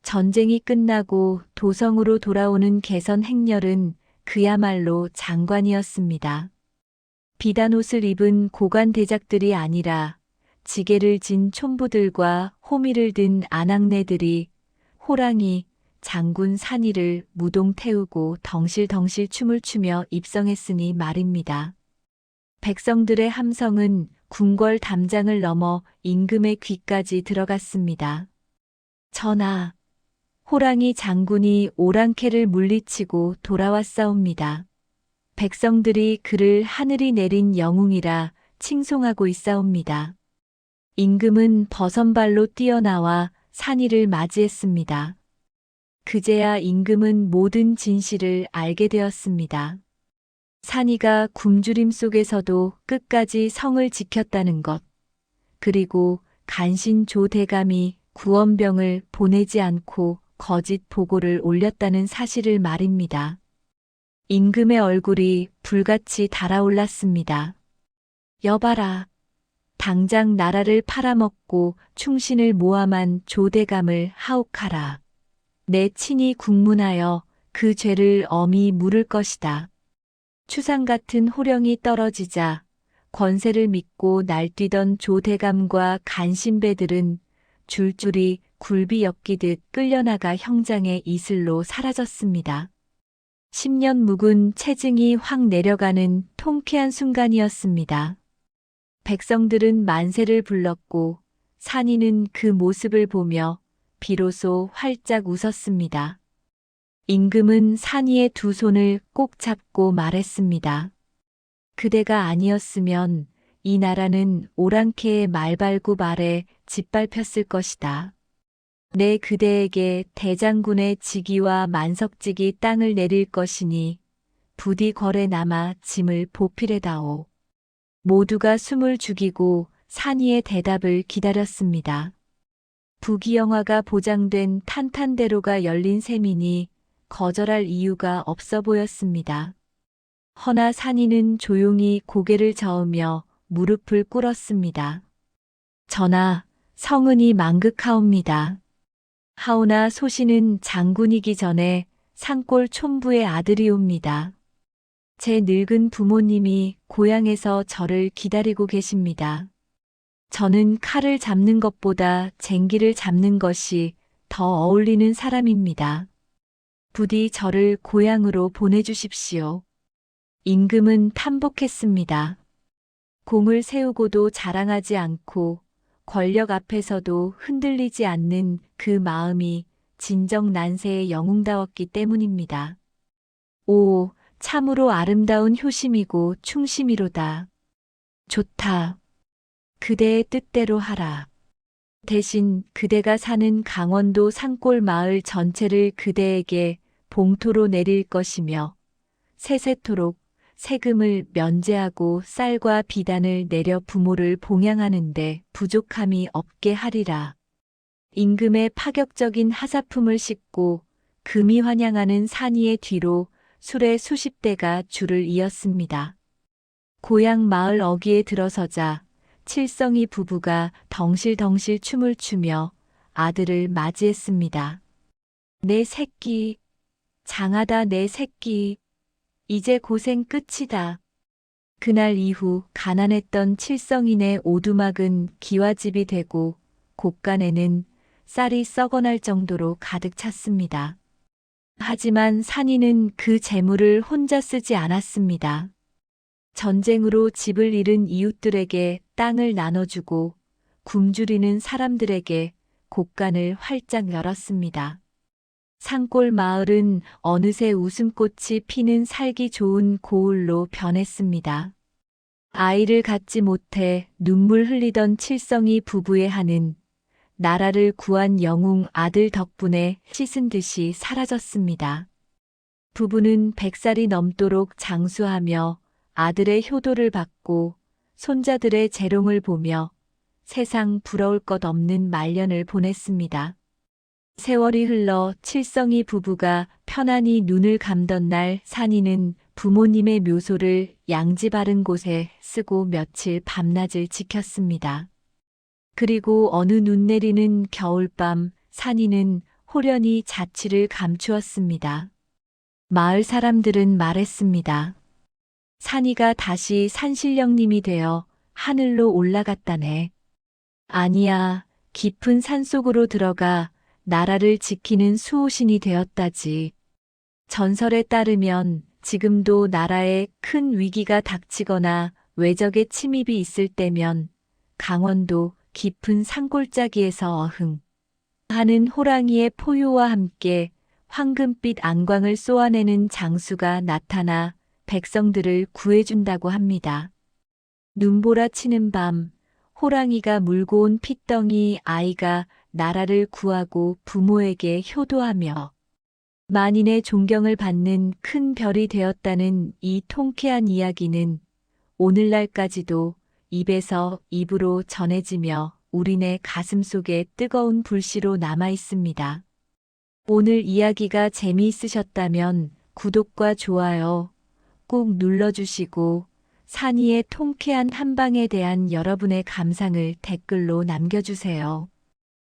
전쟁이 끝나고 도성으로 돌아오는 개선 행렬은 그야말로 장관이었습니다. 비단 옷을 입은 고관 대작들이 아니라 지게를 진 촌부들과 호미를 든 아낙네들이 호랑이, 장군 산이를 무동 태우고 덩실덩실 춤을 추며 입성했으니 말입니다. 백성들의 함성은 궁궐 담장을 넘어 임금의 귀까지 들어갔습니다. 전하, 호랑이 장군이 오랑캐를 물리치고 돌아왔사옵니다. 백성들이 그를 하늘이 내린 영웅이라 칭송하고 있사옵니다. 임금은 버선발로 뛰어나와 산이를 맞이했습니다. 그제야 임금은 모든 진실을 알게 되었습니다. 산이가 굶주림 속에서도 끝까지 성을 지켰다는 것, 그리고 간신 조 대감이 구원병을 보내지 않고 거짓 보고를 올렸다는 사실을 말입니다. 임금의 얼굴이 불같이 달아올랐습니다. 여봐라. 당장 나라를 팔아먹고 충신을 모함한 조대감을 하옥하라. 내 친히 국문하여 그 죄를 엄히 물을 것이다. 추상 같은 호령이 떨어지자 권세를 믿고 날뛰던 조대감과 간신배들은 줄줄이 굴비 엮이듯 끌려나가 형장의 이슬로 사라졌습니다. 10년 묵은 체증이 확 내려가는 통쾌한 순간이었습니다. 백성들은 만세를 불렀고 산이는 그 모습을 보며 비로소 활짝 웃었습니다. 임금은 산이의 두 손을 꼭 잡고 말했습니다. 그대가 아니었으면 이 나라는 오랑캐의 말발굽 아래 짓밟혔을 것이다. 내 그대에게 대장군의 직위와 만석직이 땅을 내릴 것이니 부디 거래 남아 짐을 보필해다오. 모두가 숨을 죽이고 산이의 대답을 기다렸습니다. 부귀영화가 보장된 탄탄대로가 열린 셈이니 거절할 이유가 없어 보였습니다. 허나 산이는 조용히 고개를 저으며 무릎을 꿇었습니다. 전하, 성은이 망극하옵니다. 하오나 소신은 장군이기 전에 산골 촌부의 아들이옵니다. 제 늙은 부모님이 고향에서 저를 기다리고 계십니다. 저는 칼을 잡는 것보다 쟁기를 잡는 것이 더 어울리는 사람입니다. 부디 저를 고향으로 보내주십시오. 임금은 탐복했습니다. 공을 세우고도 자랑하지 않고 권력 앞에서도 흔들리지 않는 그 마음이 진정 난세의 영웅다웠기 때문입니다. 오, 참으로 아름다운 효심이고 충심이로다. 좋다. 그대의 뜻대로 하라. 대신 그대가 사는 강원도 산골 마을 전체를 그대에게 봉토로 내릴 것이며 세세토록 세금을 면제하고 쌀과 비단을 내려 부모를 봉양하는데 부족함이 없게 하리라. 임금의 파격적인 하사품을 싣고 금이 환영하는 산이의 뒤로 수레 수십 대가 줄을 이었습니다. 고향 마을 어귀에 들어서자 칠성이 부부가 덩실덩실 춤을 추며 아들을 맞이했습니다. 내 새끼, 장하다 내 새끼, 이제 고생 끝이다. 그날 이후 가난했던 칠성인의 오두막은 기와집이 되고 곳간에는 쌀이 썩어날 정도로 가득 찼습니다. 하지만 산이는 그 재물을 혼자 쓰지 않았습니다. 전쟁으로 집을 잃은 이웃들에게 땅을 나눠주고 굶주리는 사람들에게 곳간을 활짝 열었습니다. 산골 마을은 어느새 웃음꽃이 피는 살기 좋은 고을로 변했습니다. 아이를 갖지 못해 눈물 흘리던 칠성이 부부의 한은 나라를 구한 영웅 아들 덕분에 씻은 듯이 사라졌습니다. 부부는 100살이 넘도록 장수하며 아들의 효도를 받고 손자들의 재롱을 보며 세상 부러울 것 없는 말년을 보냈습니다. 세월이 흘러 칠성이 부부가 편안히 눈을 감던 날 산이는 부모님의 묘소를 양지 바른 곳에 쓰고 며칠 밤낮을 지켰습니다. 그리고 어느 눈 내리는 겨울밤 산이는 호련히 자취를 감추었습니다. 마을 사람들은 말했습니다. 산이가 다시 산신령님이 되어 하늘로 올라갔다네. 아니야, 깊은 산속으로 들어가 나라를 지키는 수호신이 되었다지. 전설에 따르면 지금도 나라에 큰 위기가 닥치거나 외적의 침입이 있을 때면 강원도 깊은 산골짜기에서 어흥 하는 호랑이의 포효와 함께 황금빛 안광을 쏘아내는 장수가 나타나 백성들을 구해준다고 합니다. 눈보라 치는 밤, 호랑이가 물고 온 핏덩이 아이가 나라를 구하고 부모에게 효도하며 만인의 존경을 받는 큰 별이 되었다는 이 통쾌한 이야기는 오늘날까지도 입에서 입으로 전해지며 우리네 가슴 속에 뜨거운 불씨로 남아 있습니다. 오늘 이야기가 재미있으셨다면 구독과 좋아요 꼭 눌러주시고 산이의 통쾌한 한방에 대한 여러분의 감상을 댓글로 남겨주세요.